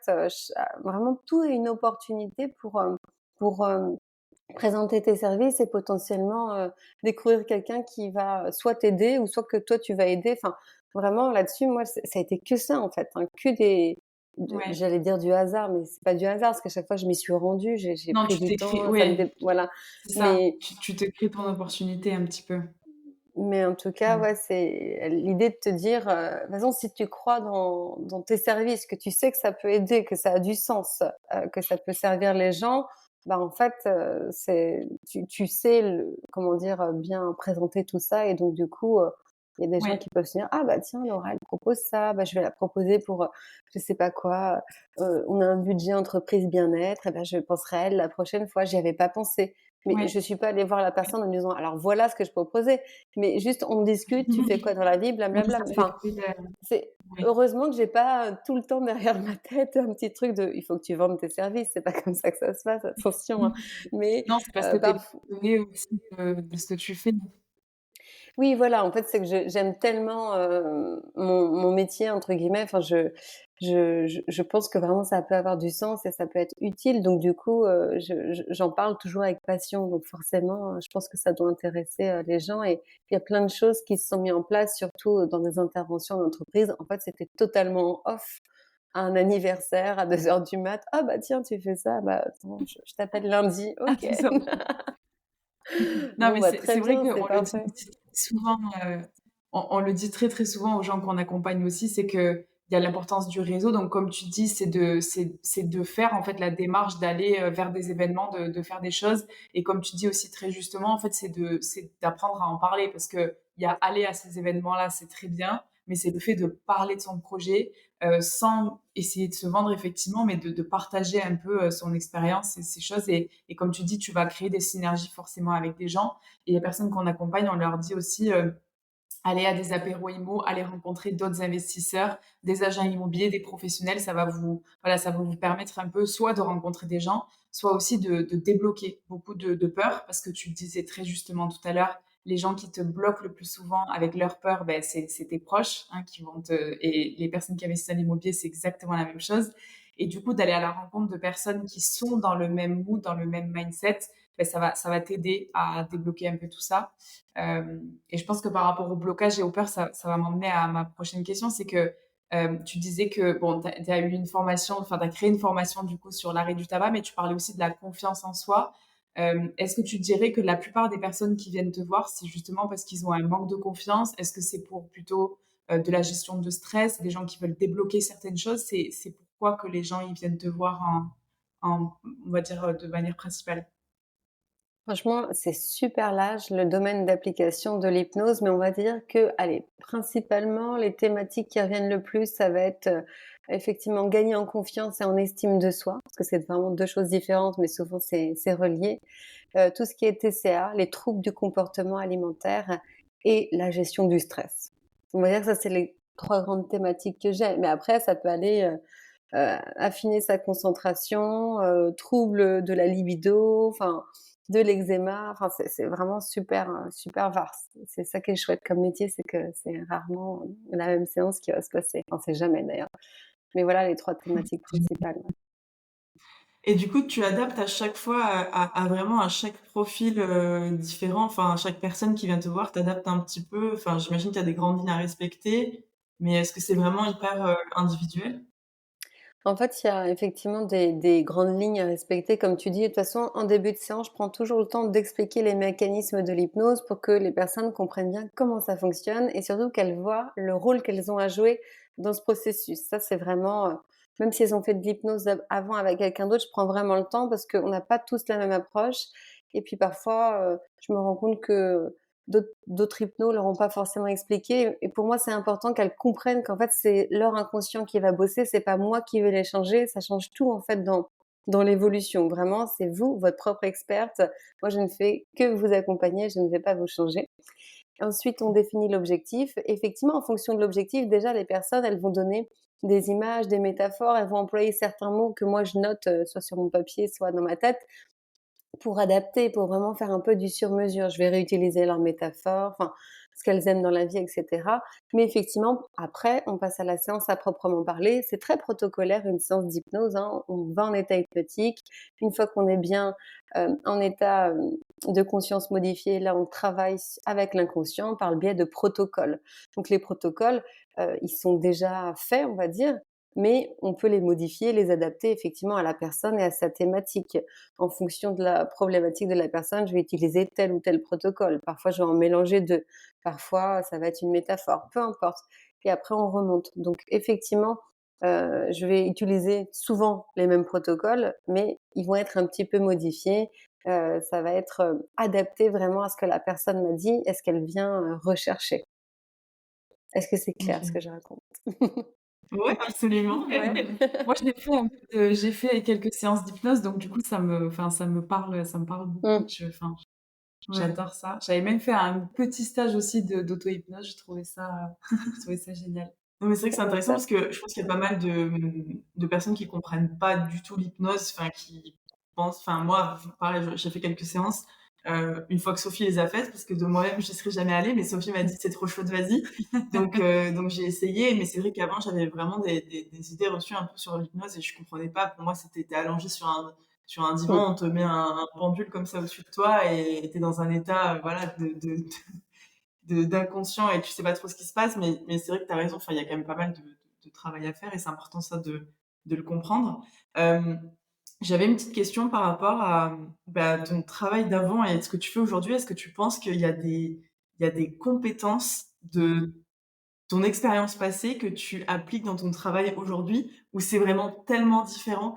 vraiment tout est une opportunité pour présenter tes services et potentiellement, découvrir quelqu'un qui va soit t'aider ou soit que toi tu vas aider. Enfin, vraiment là-dessus, moi, ça a été que ça en fait, hein, que des Ouais. j'allais dire du hasard, mais c'est pas du hasard parce qu'à chaque fois je m'y suis rendue, j'ai Non, pris tu du t'es créé temps, ça me ouais, dé voilà. c'est ça. Mais Tu te crées ton opportunité un petit peu. en tout cas, Ouais. ouais, c'est l'idée de te dire, de toute façon, si tu crois dans tes services, que tu sais que ça peut aider, que ça a du sens, que ça peut servir les gens, bah, en fait, c'est tu sais comment dire, bien présenter tout ça et donc du coup, il y a des gens Ouais. qui peuvent se dire: «Ah bah tiens, Laura, elle propose ça, bah, je vais la proposer pour, je sais pas quoi, on a un budget entreprise bien-être et ben, je penserai à elle la prochaine fois, j'y avais pas pensé». Mais Ouais. je suis pas allée voir la personne en lui disant: «Alors voilà ce que je proposais». Mais juste on discute, tu fais quoi dans la vie? Oui, Blablabla. ça fait Enfin, plus de c'est oui. heureusement que j'ai pas tout le temps derrière ma tête un petit truc de: «Il faut que tu vendes tes services», c'est pas comme ça que ça se passe, attention, hein. Mais, Non, c'est parce que tu es parf passionné aussi de ce que tu fais. oui, voilà, en fait, c'est que j'aime tellement, mon «métier» entre guillemets, enfin je pense que vraiment ça peut avoir du sens et ça peut être utile donc du coup, j'en parle toujours avec passion donc forcément, je pense que ça doit intéresser, les gens et il y a plein de choses qui se sont mis en place surtout, dans des interventions d'entreprise. En fait, c'était totalement off. À un anniversaire à 2 heures du mat: «Ah bah tiens, tu fais ça? Bah attends, je t'appelle lundi». Ah, «OK». c'est ça. Non, «Bon, mais bah c'est très c'est vrai bien, c'est qu'on le dit parfait». aussi souvent, on le dit très, très souvent aux gens qu'on accompagne aussi, c'est qu'il y a l'importance du réseau. Donc comme tu dis, c'est de faire en fait la démarche d'aller, vers des événements, de faire des choses et comme tu dis aussi très justement, en fait, c'est d'apprendre à en parler parce qu'il y a aller à ces événements-là, c'est très bien, mais c'est le fait de parler de son projet, sans essayer de se vendre effectivement, mais de partager un peu, son expérience et ces choses et comme tu dis, tu vas créer des synergies forcément avec des gens et les personnes qu'on accompagne, on leur dit aussi, aller à des apéros IMO, aller rencontrer d'autres investisseurs, des agents immobiliers, des professionnels, ça va vous voilà, ça va vous permettre un peu soit de rencontrer des gens, soit aussi de débloquer beaucoup de peurs parce que tu le disais très justement tout à l'heure, les gens qui te bloquent le plus souvent avec leur peur, ben, c'est tes proches, hein, qui vont te et les personnes qui investissent dans l'immobilier, c'est exactement la même chose et du coup, d'aller à la rencontre de personnes qui sont dans le même mood, dans le même mindset, ben, ça va t'aider à débloquer un peu tout ça. Et je pense que par rapport au blocage et aux peurs, ça va m'emmener à ma prochaine question, c'est que tu disais que bon, tu as eu une formation, enfin, tu as créé une formation du coup sur l'arrêt du tabac, mais tu parlais aussi de la confiance en soi. Est-ce que tu dirais que la plupart des personnes qui viennent te voir, c'est justement parce qu'ils ont un manque de confiance? Est-ce que c'est pour plutôt de la gestion de stress, des gens qui veulent débloquer certaines choses. C'est pourquoi que les gens ils viennent te voir on va dire, de manière principale. Franchement, c'est super large le domaine d'application de l'hypnose, mais on va dire que, allez, principalement, les thématiques qui reviennent le plus, ça va être effectivement gagner en confiance et en estime de soi, parce que c'est vraiment deux choses différentes, mais souvent c'est relié. Tout ce qui est TCA, les troubles du comportement alimentaire et la gestion du stress. On va dire que ça, c'est les trois grandes thématiques que j'ai. Mais après, ça peut aller affiner sa concentration, troubles de la libido, enfin de l'eczéma, enfin c'est vraiment super, super vaste. C'est ça qui est chouette comme métier, c'est que c'est rarement la même séance qui va se passer. Enfin, c'est jamais d'ailleurs. Mais voilà les 3 thématiques principales, ouais. Et du coup, tu adaptes à chaque fois à vraiment à chaque profil, différent, enfin, à chaque personne qui vient te voir, tu adaptes un petit peu, enfin, j'imagine qu'il y a des grandes lignes à respecter, mais est-ce que c'est vraiment hyper, individuel? En fait, il y a effectivement des grandes lignes à respecter, comme tu dis. De toute façon, en début de séance, je prends toujours le temps d'expliquer les mécanismes de l'hypnose pour que les personnes comprennent bien comment ça fonctionne et surtout qu'elles voient le rôle qu'elles ont à jouer dans ce processus. Ça, c'est vraiment, même si elles ont fait de l'hypnose avant avec quelqu'un d'autre, je prends vraiment le temps parce qu'on n'a pas tous la même approche. Et puis parfois, je me rends compte que d'autres hypnos leur ont pas forcément expliqué et pour moi, c'est important qu'elles comprennent qu'en fait, c'est leur inconscient qui va bosser, c'est pas moi qui vais les changer. Ça change tout en fait dans l'évolution. Vraiment, c'est vous, votre propre experte. Moi, je ne fais que vous accompagner, je ne vais pas vous changer. Ensuite, on définit l'objectif. Effectivement, en fonction de l'objectif, déjà, les personnes, elles vont donner des images, des métaphores, elles vont employer certains mots que moi je note, soit sur mon papier, soit dans ma tête pour adapter, pour vraiment faire un peu du sur-mesure. Je vais réutiliser leurs métaphores, enfin, ce qu'elles aiment dans la vie, et cetera. Mais effectivement, après, on passe à la séance à proprement parler. C'est très protocolaire, une séance d'hypnose, hein. On va en état hypnotique. Une fois qu'on est bien, en état, de conscience modifié, là, on travaille avec l'inconscient par le biais de protocoles. Donc les protocoles, ils sont déjà faits, on va dire, mais on peut les modifier, les adapter effectivement à la personne et à sa thématique. En fonction de la problématique de la personne, je vais utiliser tel ou tel protocole. Parfois, je vais en mélanger 2. Parfois, ça va être une métaphore, peu importe. Et après, on remonte. Donc effectivement, je vais utiliser souvent les mêmes protocoles, mais ils vont être un petit peu modifiés. Ça va être, adapté vraiment à ce que la personne m'a dit et ce qu'elle vient, rechercher. Est-ce que c'est clair ce OK. que je raconte? Ouais, absolument. Ouais. Moi, j'ai fait quelques séances d'hypnose, donc du coup, ça me parle beaucoup. Mmh. Enfin, Ouais. j'adore ça. J'avais même fait un petit stage aussi d'auto-hypnose, je trouvais ça génial. Non, mais c'est vrai que c'est intéressant Top. parce que je pense qu'il y a pas mal de personnes qui comprennent pas du tout l'hypnose, enfin, qui pensent, enfin, moi, pareil, j'ai fait quelques séances, une fois que Sophie les a faites, parce que de moi-même, je serais jamais allée, mais Sophie m'a dit: «C'est trop chouette, vas-y». Donc j'ai essayé, mais c'est vrai qu'avant, j'avais vraiment des idées reçues un peu sur l'hypnose et je comprenais pas. Pour moi, c'était tu allongé sur un Mmh. divan, on te met un pendule comme ça au-dessus de toi et tu es dans un état, voilà, d'inconscient et tu sais pas trop ce qui se passe. Mais c'est vrai que tu as raison, enfin, il y a quand même pas mal de travail à faire et c'est important ça de le comprendre. J'avais une petite question par rapport à, bah, ton travail d'avant et ce que tu fais aujourd'hui. Est-ce que tu penses qu'il y a il y a des compétences de ton expérience passée que tu appliques dans ton travail aujourd'hui ou c'est vraiment tellement différent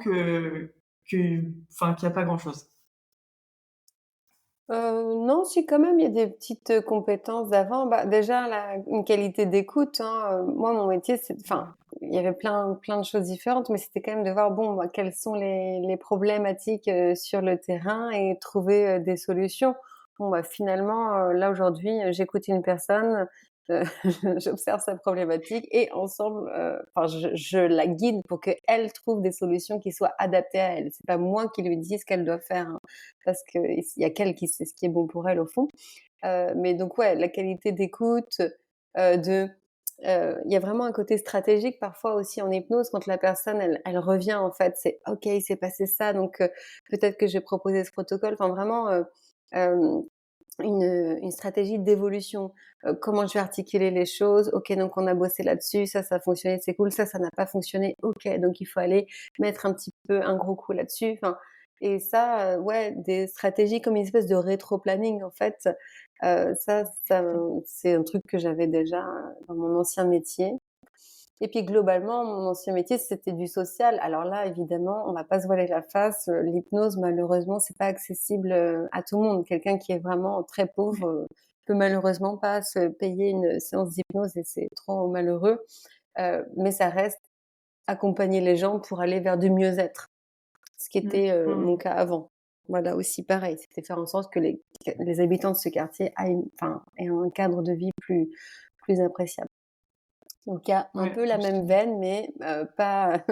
enfin, qu'il y a pas grand-chose? Non, si quand même, il y a des petites, compétences d'avant. Bah, déjà la une qualité d'écoute, hein, moi mon métier c'est enfin, il y avait plein de choses différentes, mais c'était quand même de voir, bon, bah, quelles sont les problématiques, sur le terrain et trouver, des solutions. Bon, bah, finalement, là aujourd'hui, j'écoute une personne, heu, j'observe sa problématique et ensemble, enfin je la guide pour qu'elle trouve des solutions qui soient adaptées à elle. C'est pas moi qui lui dis ce qu'elle doit faire, hein, parce qu'il y a qu'elle qui sait ce qui est bon pour elle au fond. Mais donc ouais, la qualité d'écoute, de il y a vraiment un côté stratégique parfois aussi en hypnose quand la personne elle revient en fait, c'est: «OK, il s'est passé ça donc peut-être que je vais proposer ce protocole». Enfin vraiment, hem, une stratégie d'évolution. Comment je vais articuler les choses? OK, donc on a bossé là-dessus, ça a fonctionné, c'est cool. Ça n'a pas fonctionné. OK, donc il faut aller mettre un petit peu un gros coup là-dessus. Enfin, Et ça, ouais, des stratégies comme une espèce de rétro-planning, en fait, ça, c'est un truc que j'avais déjà dans mon ancien métier. Et puis globalement, mon ancien métier, c'était du social. Alors là, évidemment, on va pas se voiler la face, l'hypnose, malheureusement, c'est pas accessible, à tout le monde. Quelqu'un qui est vraiment très pauvre, peut malheureusement pas se payer une séance d'hypnose et c'est trop malheureux. Mais ça reste accompagner les gens pour aller vers du mieux-être, ce qui Mmh. était, mon Mmh. cas avant. Voilà, aussi pareil, c'était faire en sorte que les habitants de ce quartier aient un cadre de vie plus appréciable. Donc il y a un Ouais, peu la même absolument. veine, mais pas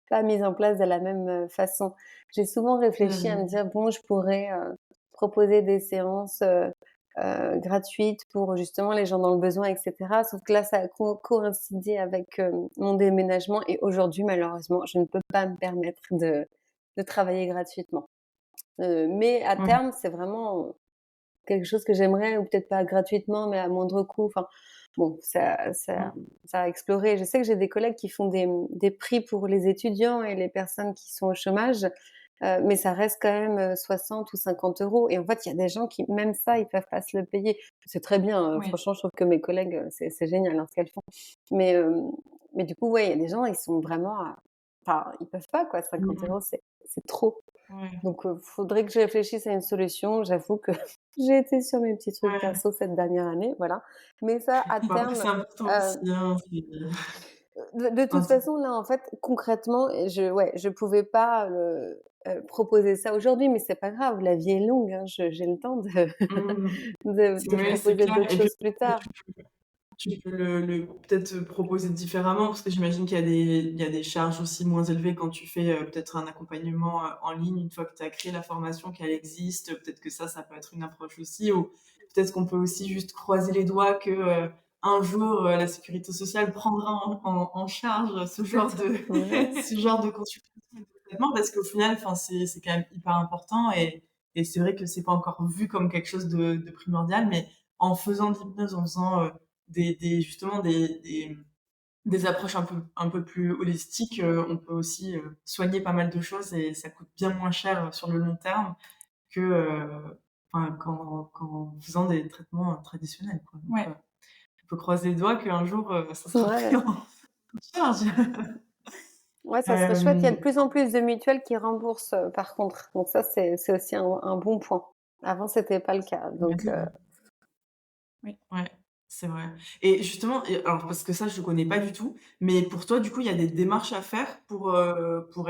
pas mise en place de la même, façon. J'ai souvent réfléchi à me Mmh. dire: «Bon, je pourrais, proposer des séances, gratuites pour justement les gens dans le besoin et cetera». Sauf que là, ça a coïncidé avec, mon déménagement et aujourd'hui, malheureusement, je ne peux pas me permettre de travailler gratuitement. Mais à Ouais. terme, c'est vraiment quelque chose que j'aimerais ou peut-être pas gratuitement, mais à moindre coût. Enfin, bon, Mmh. ça a exploré. Je sais que j'ai des collègues qui font des prix pour les étudiants et les personnes qui sont au chômage, mais ça reste quand même, 60 ou 50 € et en fait, il y a des gens qui même ça, ils peuvent pas se le payer. C'est très bien, Oui. franchement, je trouve que mes collègues, c'est génial, hein, ce qu'elles font. Mais mais du coup, ouais, il y a des gens, ils sont vraiment à enfin, ils peuvent pas quoi, Mmh 50 mh. € c'est trop. Ouais. Donc faudrait que je réfléchisse à une solution. J'avoue que j'ai été sur mes petits trucs Ouais. perso cette dernière année, voilà. Mais ça, à Bah, après, terme, c'est important aussi, heu, hein, c'est de toute enfin, façon, là, en fait, concrètement, je pouvais pas proposer ça aujourd'hui, mais c'est pas grave, la vie est longue, hein. Je j'ai le temps de mmh. de Ouais, c'est proposer clair d'autres et puis choses plus tard. tu peux le peut-être proposer différemment parce que j'imagine qu'il y a des charges aussi moins élevées quand tu fais, peut-être un accompagnement, en ligne une fois que tu as créé la formation, qu'elle existe, peut-être que ça peut être une approche aussi ou peut-être qu'on peut aussi juste croiser les doigts que, un jour, la sécurité sociale prendra en charge ce genre de Ouais. ce genre de consultation et de traitement parce qu'au final, enfin, c'est quand même hyper important et c'est vrai que c'est pas encore vu comme quelque chose de primordial mais en faisant de l'hypnose, en faisant, des justement des approches un peu plus holistiques, on peut aussi, soigner pas mal de choses et ça coûte bien moins cher, sur le long terme que, enfin qu'en faisant des traitements, traditionnels, quoi. Donc, on peut croiser les doigts qu'un jour, ça sera pris Ouais. en charge. Ouais, ça serait chouette. Il y a de Hem, plus en plus de mutuelles qui remboursent, par contre. Donc ça, c'est aussi un bon point. Avant, c'était pas le cas. Donc oui. ouais, c'est vrai et justement et alors parce que ça, je connais pas du tout, mais pour toi, du coup, il y a des démarches à faire pour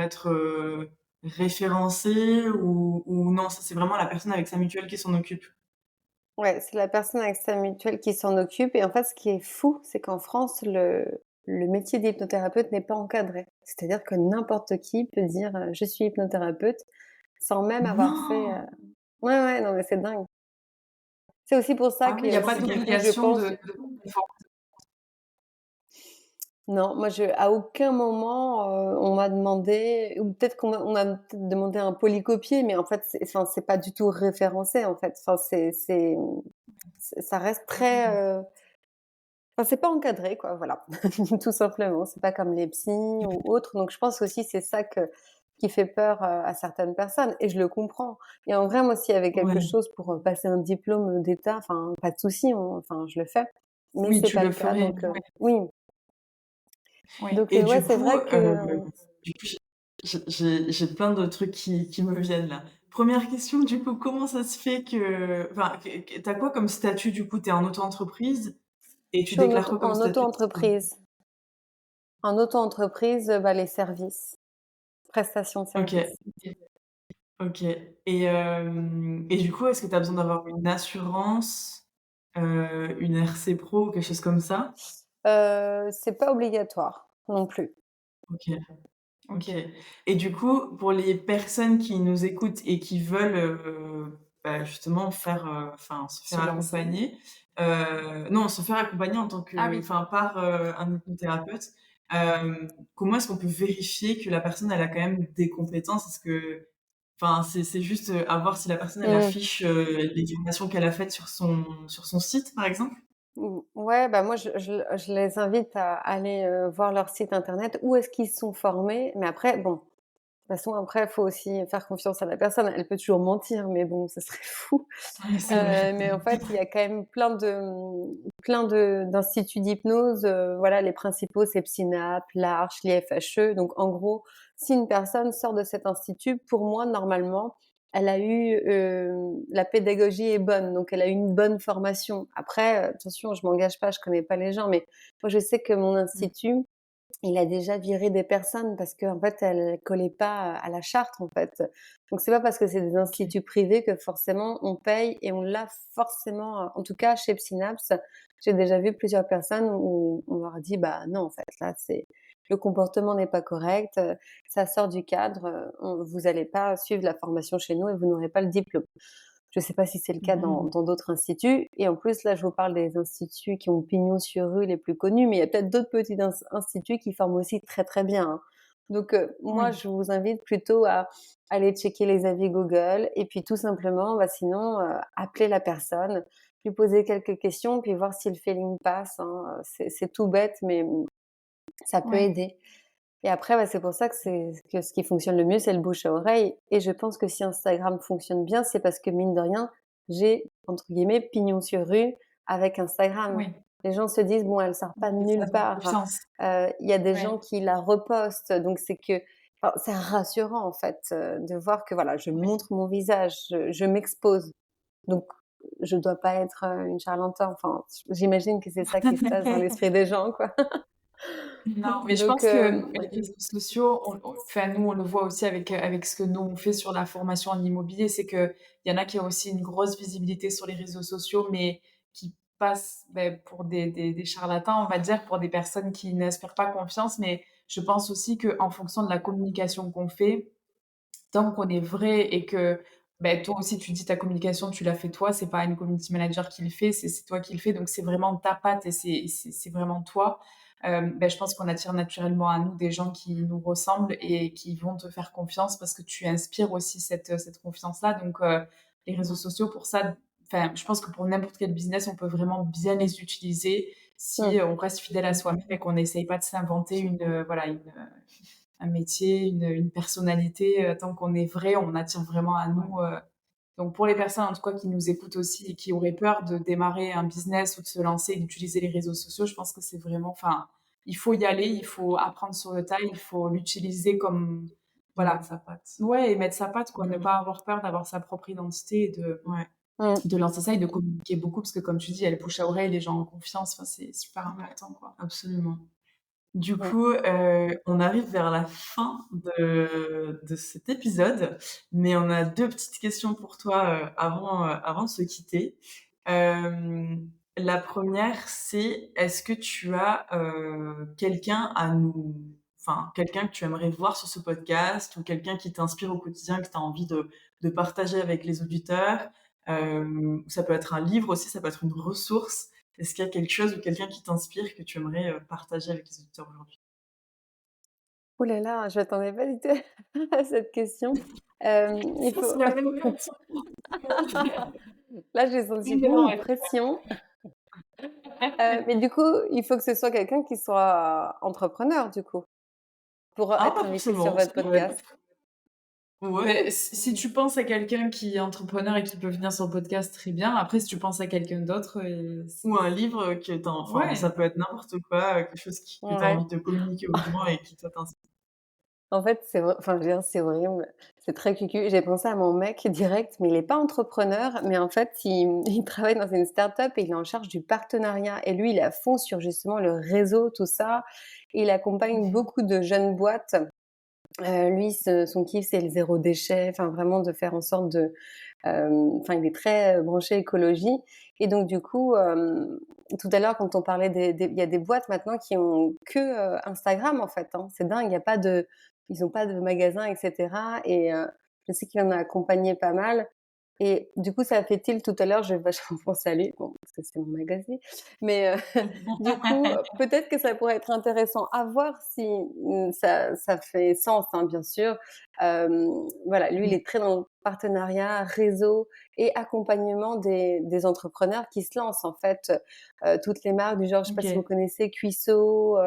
être, référencé ou non, ça, c'est vraiment la personne avec sa mutuelle qui s'en occupe? Ouais, c'est la personne avec sa mutuelle qui s'en occupe et en fait, ce qui est fou, c'est qu'en France, le métier d'hypnothérapeute n'est pas encadré. C'est-à-dire que n'importe qui peut dire, «Je suis hypnothérapeute» sans même avoir fait, Non! ouais, ouais, non, mais c'est dingue. C'est aussi pour ça Ah qu'il oui, y il y a a pas aussi beaucoup, je d'obligation pense. de conformité. Non, moi à aucun moment, on m'a demandé ou peut-être on m'a peut-être demandé un polycopier, mais en fait, c'est pas du tout référencé, en fait. Enfin, ça reste très, enfin, c'est pas encadré quoi, voilà, tout simplement. C'est pas comme les psys ou autres, donc je pense aussi c'est ça qui fait peur, à certaines personnes et je le comprends et en vrai, moi, s'il y avait quelque Ouais. chose pour, passer un diplôme, d'État, enfin, pas de souci, enfin, je le fais, mais Oui, c'est tu pas le le cas ferais. donc oui, Oui. donc Et ouais, c'est vrai que, du coup, j'ai plein de trucs qui me viennent là. Première question, du coup, comment ça se fait que enfin, que tu quoi comme statut, du coup? Tu es en auto-entreprise et je tu suis déclares quoi comme en statut? auto-entreprise. En auto-entreprise, bah, les services, prestations de OK, services. OK et du coup, est-ce que tu as besoin d'avoir une assurance, une RC Pro ou quelque chose comme ça? C'est pas obligatoire non plus. OK. OK et du coup, pour les personnes qui nous écoutent et qui veulent, bah, justement faire, enfin, se faire Se lancer. accompagner, non, se faire accompagner en tant Ah que oui. enfin, par, un hypnothérapeute, comment est-ce qu'on peut vérifier que la personne, elle a quand même des compétences? Est-ce que enfin, c'est juste, à voir si la personne, elle Mmh. affiche, les formations qu'elle a faites sur son site, par exemple? Ouais, bah, moi je les invite à aller, voir leur site internet, où est-ce qu'ils sont formés, mais après bon, façon, après, il faut aussi faire confiance à la personne. Elle peut toujours mentir, mais bon, ce serait fou. Ouais, c'est vrai. Mais en fait, il y a quand même plein de d'instituts d'hypnose, voilà, les principaux, c'est Psynap, l'Arche, l'IFHE. Donc en gros, si une personne sort de cet institut, pour moi, normalement, elle a eu, la pédagogie est bonne, donc elle a eu une bonne formation. Après, attention, je m'engage pas, je connais pas les gens, mais moi, je sais que mon Mmh. institut, il a déjà viré des personnes parce qu'en fait, elles collaient pas à la charte, en fait. Donc c'est pas parce que c'est des OK. instituts privés que forcément on paye et on l'a forcément, en tout cas chez Synapse, j'ai déjà vu plusieurs personnes où on leur a dit: «Bah non, en fait, là, c'est le comportement n'est pas correct, ça sort du cadre, vous allez pas suivre la formation chez nous et vous n'aurez pas le diplôme». Je ne sais pas si c'est le cas dans Mmh. dans d'autres instituts et en plus, là, je vous parle des instituts qui ont pignon sur rue, les plus connus, mais il y a peut-être d'autres petits instituts qui forment aussi très, très bien, hein. Donc moi, Oui. je vous invite plutôt à aller checker les avis Google et puis tout simplement, bah, sinon, appeler la personne, lui poser quelques questions, puis voir si le feeling passe, hein, c'est tout bête, mais ça peut Ouais. aider. Et après, bah, c'est pour ça que ce qui fonctionne le mieux, c'est le bouche à oreille et je pense que si Instagram fonctionne bien, c'est parce que mine de rien, j'ai entre guillemets «pignon sur rue» avec Instagram. Oui. Les gens se disent: «Bon, elle sort pas de Oui, ça nulle fait part». confiance. Il y a des Ouais. gens qui la repostent, donc c'est que enfin, c'est rassurant en fait, de voir que voilà, je Ouais. montre mon visage, je m'expose. Donc je dois pas être, une charlatan. Enfin, j'imagine que c'est ça qui se passe dans l'esprit des gens, quoi. Non, mais je Donc pense que les ouais. réseaux sociaux, enfin, nous, on le voit aussi avec ce que nous, on fait sur la formation en immobilier, c'est qu'il y en a qui ont aussi une grosse visibilité sur les réseaux sociaux, mais qui passent, pour des charlatans, on va dire, pour des personnes qui n'inspirent pas confiance. Mais je pense aussi qu'en fonction de la communication qu'on fait, tant qu'on est vrai et que, toi aussi, tu dis ta communication, tu l'as fait toi, c'est pas une community manager qui le fait, c'est toi qui le fais, donc c'est vraiment ta patte et c'est vraiment toi. Je pense qu'on attire naturellement à nous des gens qui nous ressemblent et qui vont te faire confiance parce que tu inspires aussi cette confiance-là. Donc, les réseaux sociaux pour ça, enfin, je pense que pour n'importe quel business, on peut vraiment bien les utiliser si, Mmh. on reste fidèle à soi-même et qu'on n'essaye pas de s'inventer voilà, un métier, une personnalité, tant qu'on est vrai, on attire vraiment à nous, donc pour les personnes en tout cas qui nous écoutent aussi et qui auraient peur de démarrer un business ou de se lancer et d'utiliser les réseaux sociaux, je pense que c'est vraiment enfin, il faut y aller, il faut apprendre sur le tas, il faut l'utiliser comme voilà, Sa patte. ouais et mettre sa patte quoi, ne pas avoir peur d'avoir sa propre identité et Ouais. Mmh. de lancer ça et de communiquer beaucoup parce que comme tu dis, il y a le bouche à oreille, les gens ont confiance, enfin c'est super Ouais, important quoi. absolument. Du Mmh. coup, on arrive vers la fin de cet épisode, mais on a 2 petites questions pour toi, avant de se quitter. La première, c'est est-ce que tu as, quelqu'un à nous enfin, quelqu'un que tu aimerais voir sur ce podcast ou quelqu'un qui t'inspire au quotidien, que tu as envie de partager avec les auditeurs? Ça peut être un livre aussi, ça peut être une ressource. Est-ce qu'il y a quelque chose ou quelqu'un qui t'inspire que tu aimerais, partager avec les auditeurs aujourd'hui? Ouh là là, je m'attendais pas du tout à cette question. Il Ça, faut c'est la même question. là, j'ai senti Non, beaucoup de pression, mais du coup, il faut que ce soit quelqu'un qui soit entrepreneur, du coup, pour Ah, être pas invité sur forcément, ça votre peut podcast? être ouais, Mais si tu penses à quelqu'un qui est entrepreneur et qui peut venir sur le podcast, très bien. Après, si tu penses à quelqu'un d'autre, ou un livre que tu enfin, ça ouais. peut être n'importe quoi, quelque chose que tu as Ouais. envie de communiquer aux gens et qui toi t'inspire. En fait, c'est vrai enfin, je veux dire, c'est horrible, c'est très cucu. J'ai pensé à mon mec direct, mais il est pas entrepreneur, mais en fait, il travaille dans une start-up et il est en charge du partenariat et lui, il est à fond sur justement le réseau, tout ça. Il accompagne Mmh. beaucoup de jeunes boîtes. Lui, son kiff, c'est le zéro déchet, enfin vraiment de faire en sorte de, enfin il est très, branché écologie et donc du coup, tout à l'heure quand on parlait des il y a des boîtes maintenant qui ont que, Instagram en fait, hein. C'est dingue, il y a pas de ils ont pas de magasin et cetera et je sais qu'il en a accompagné pas mal et du coup ça a fait tilt tout à l'heure, j'ai vachement pensé à lui, bon parce que c'est mon magazine, mais du coup, peut-être que ça pourrait être intéressant à voir si, ça fait sens, hein, bien sûr. Voilà, lui, il est très dans le partenariat, réseau et accompagnement des entrepreneurs qui se lancent, en fait. Toutes les marques du genre, je sais pas si vous OK. connaissez Cuiseau,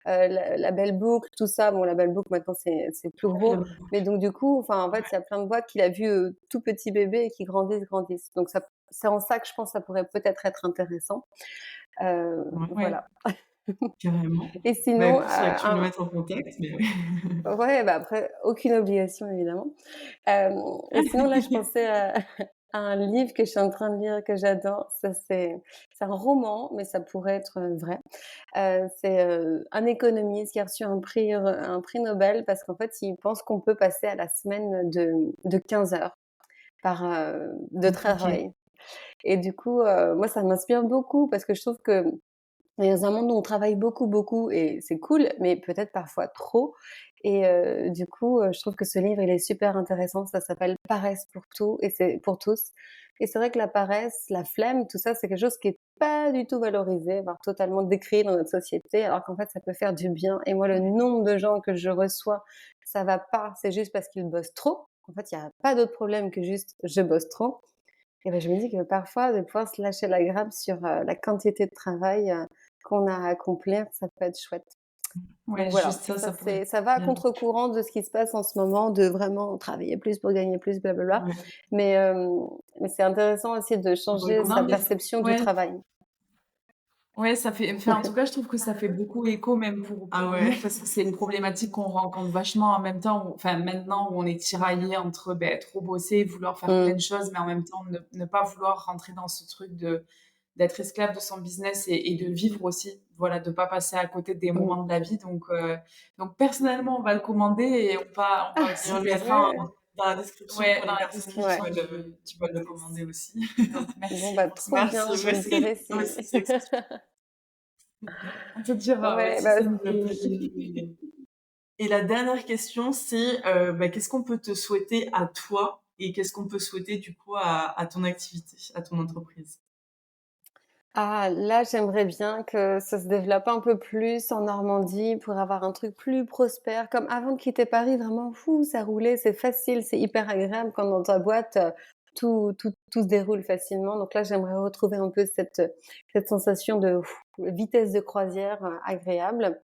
la Belle Book, tout ça. Bon, la Belle Book, maintenant, c'est plus gros. Mais donc, du coup, enfin, en fait, il y a plein de boîtes qu'il a vu tout petit bébé et qui grandissent. Donc, c'est en ça que je pense que ça pourrait peut-être être intéressant. Voilà. Carrément. Et sinon, écoute, faudrait que tu me mettes en contact, mais ouais, après, aucune obligation, évidemment. Et sinon, là, je pensais à un livre que je suis en train de lire, que j'adore. C'est un roman, mais ça pourrait être vrai. C'est un économiste qui a reçu un prix Nobel parce qu'en fait, il pense qu'on peut passer à la semaine de 15 heures de travail. Et du coup, moi, ça m'inspire beaucoup parce que je trouve que dans un monde où on travaille beaucoup et c'est cool, mais peut-être parfois trop. Et du coup, je trouve que ce livre, il est super intéressant. Ça s'appelle Paresse pour tout et c'est pour tous. Et c'est vrai que la paresse, la flemme, tout ça, c'est quelque chose qui est pas du tout valorisé, voire totalement décrié dans notre société, alors qu'en fait, ça peut faire du bien. Et moi, le nombre de gens que je reçois, ça va pas, c'est juste parce qu'ils bossent trop. En fait, il y a pas d'autre problème que juste je bosse trop. Et ben, je me dis que parfois, de pouvoir se lâcher la grappe sur la quantité de travail qu'on a à accomplir, ça peut être chouette. Ouais, Donc voilà, juste ça pourrait ça va à bien. contre-courant de ce qui se passe en ce moment, de vraiment travailler plus pour gagner plus, blablabla. Ouais. Mais c'est intéressant aussi de changer sa perception du travail. Ouais, ça fait, enfin, en tout cas, je trouve que ça fait beaucoup écho même pour nous, parce que c'est une problématique qu'on rencontre vachement en même temps, enfin, maintenant où on est tiraillé entre trop bosser, vouloir faire plein de choses, mais en même temps ne pas vouloir rentrer dans ce truc d'être esclave de son business et de vivre aussi, voilà, de pas passer à côté des moments de la vie. Donc personnellement, on va le commander et on va aussi le mettre dans la description. Ouais, dans la description, tu vas le commander aussi. Bon, trop bien, je me dirais si... On te dira, ouais, ça nous fait plaisir. Et la dernière question, c'est qu'est-ce qu'on peut te souhaiter à toi et qu'est-ce qu'on peut souhaiter du coup à ton activité, à ton entreprise? Ah, là, j'aimerais bien que ça se développe un peu plus en Normandie pour avoir un truc plus prospère. Comme avant de quitter Paris, vraiment, fou, ça roulait, c'est facile, c'est hyper agréable quand dans ta boîte, tout se déroule facilement. Donc là, j'aimerais retrouver un peu cette sensation de vitesse de croisière agréable.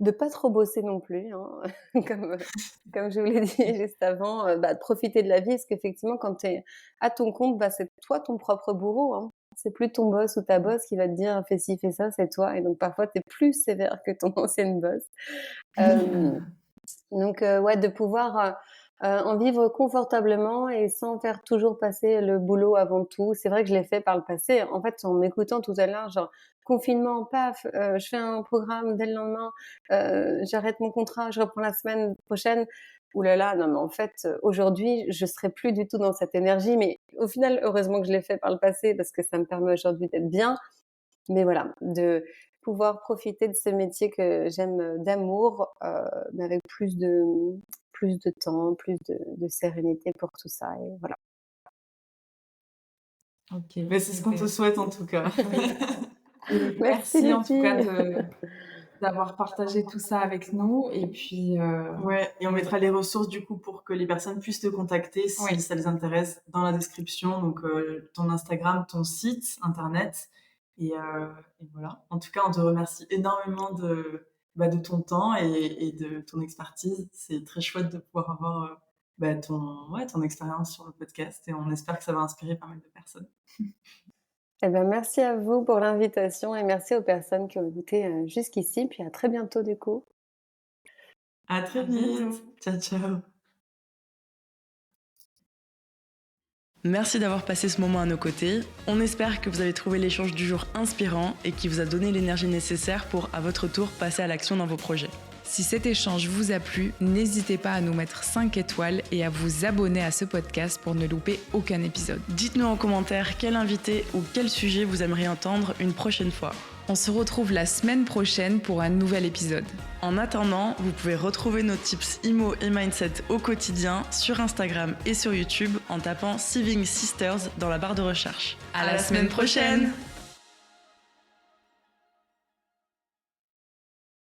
De pas trop bosser non plus, hein, comme je vous l'ai dit juste avant, de profiter de la vie. Parce qu'effectivement, quand tu es à ton compte, c'est toi ton propre bourreau, hein. C'est plus ton boss ou ta boss qui va te dire: «Fais ci, fais ça», c'est toi et donc parfois tu es plus sévère que ton ancienne boss. Donc ouais, de pouvoir, en vivre confortablement et sans faire toujours passer le boulot avant tout. C'est vrai que je l'ai fait par le passé. En fait, en m'écoutant tout à l'heure, genre confinement, paf, je fais un programme dès le lendemain, j'arrête mon contrat, je reprends la semaine prochaine. Ouh là là, non mais en fait, aujourd'hui, je serais plus du tout dans cette énergie, mais au final, heureusement que je l'ai fait par le passé parce que ça me permet aujourd'hui d'être bien. Mais voilà, de pouvoir profiter de ce métier que j'aime d'amour, mais avec plus de temps, plus de sérénité pour tout ça et voilà. Ok. Mais c'est ce qu'on te souhaite en tout cas. Merci en tout cas filles. d'avoir partagé tout ça avec nous. Et puis, Ouais, et on mettra les ressources du coup pour que les personnes puissent te contacter si ça les intéresse dans la description. Donc ton Instagram, ton site internet. Et voilà. En tout cas, on te remercie énormément de ton temps et de ton expertise. C'est très chouette de pouvoir avoir ton expérience sur le podcast et on espère que ça va inspirer pas mal de personnes. Eh ben, merci à vous pour l'invitation et merci aux personnes qui ont écouté, jusqu'ici, puis à très bientôt du coup. À très vite. Ciao, ciao. Merci d'avoir passé ce moment à nos côtés. On espère que vous avez trouvé l'échange du jour inspirant et qui vous a donné l'énergie nécessaire pour, à votre tour, passer à l'action dans vos projets. Si cet échange vous a plu, n'hésitez pas à nous mettre 5 étoiles et à vous abonner à ce podcast pour ne louper aucun épisode. Dites-nous en commentaire quel invité ou quel sujet vous aimeriez entendre une prochaine fois. On se retrouve la semaine prochaine pour un nouvel épisode. En attendant, vous pouvez retrouver nos tips IMO et Mindset au quotidien sur Instagram et sur YouTube en tapant Siving Sisters dans la barre de recherche. À la semaine prochaine!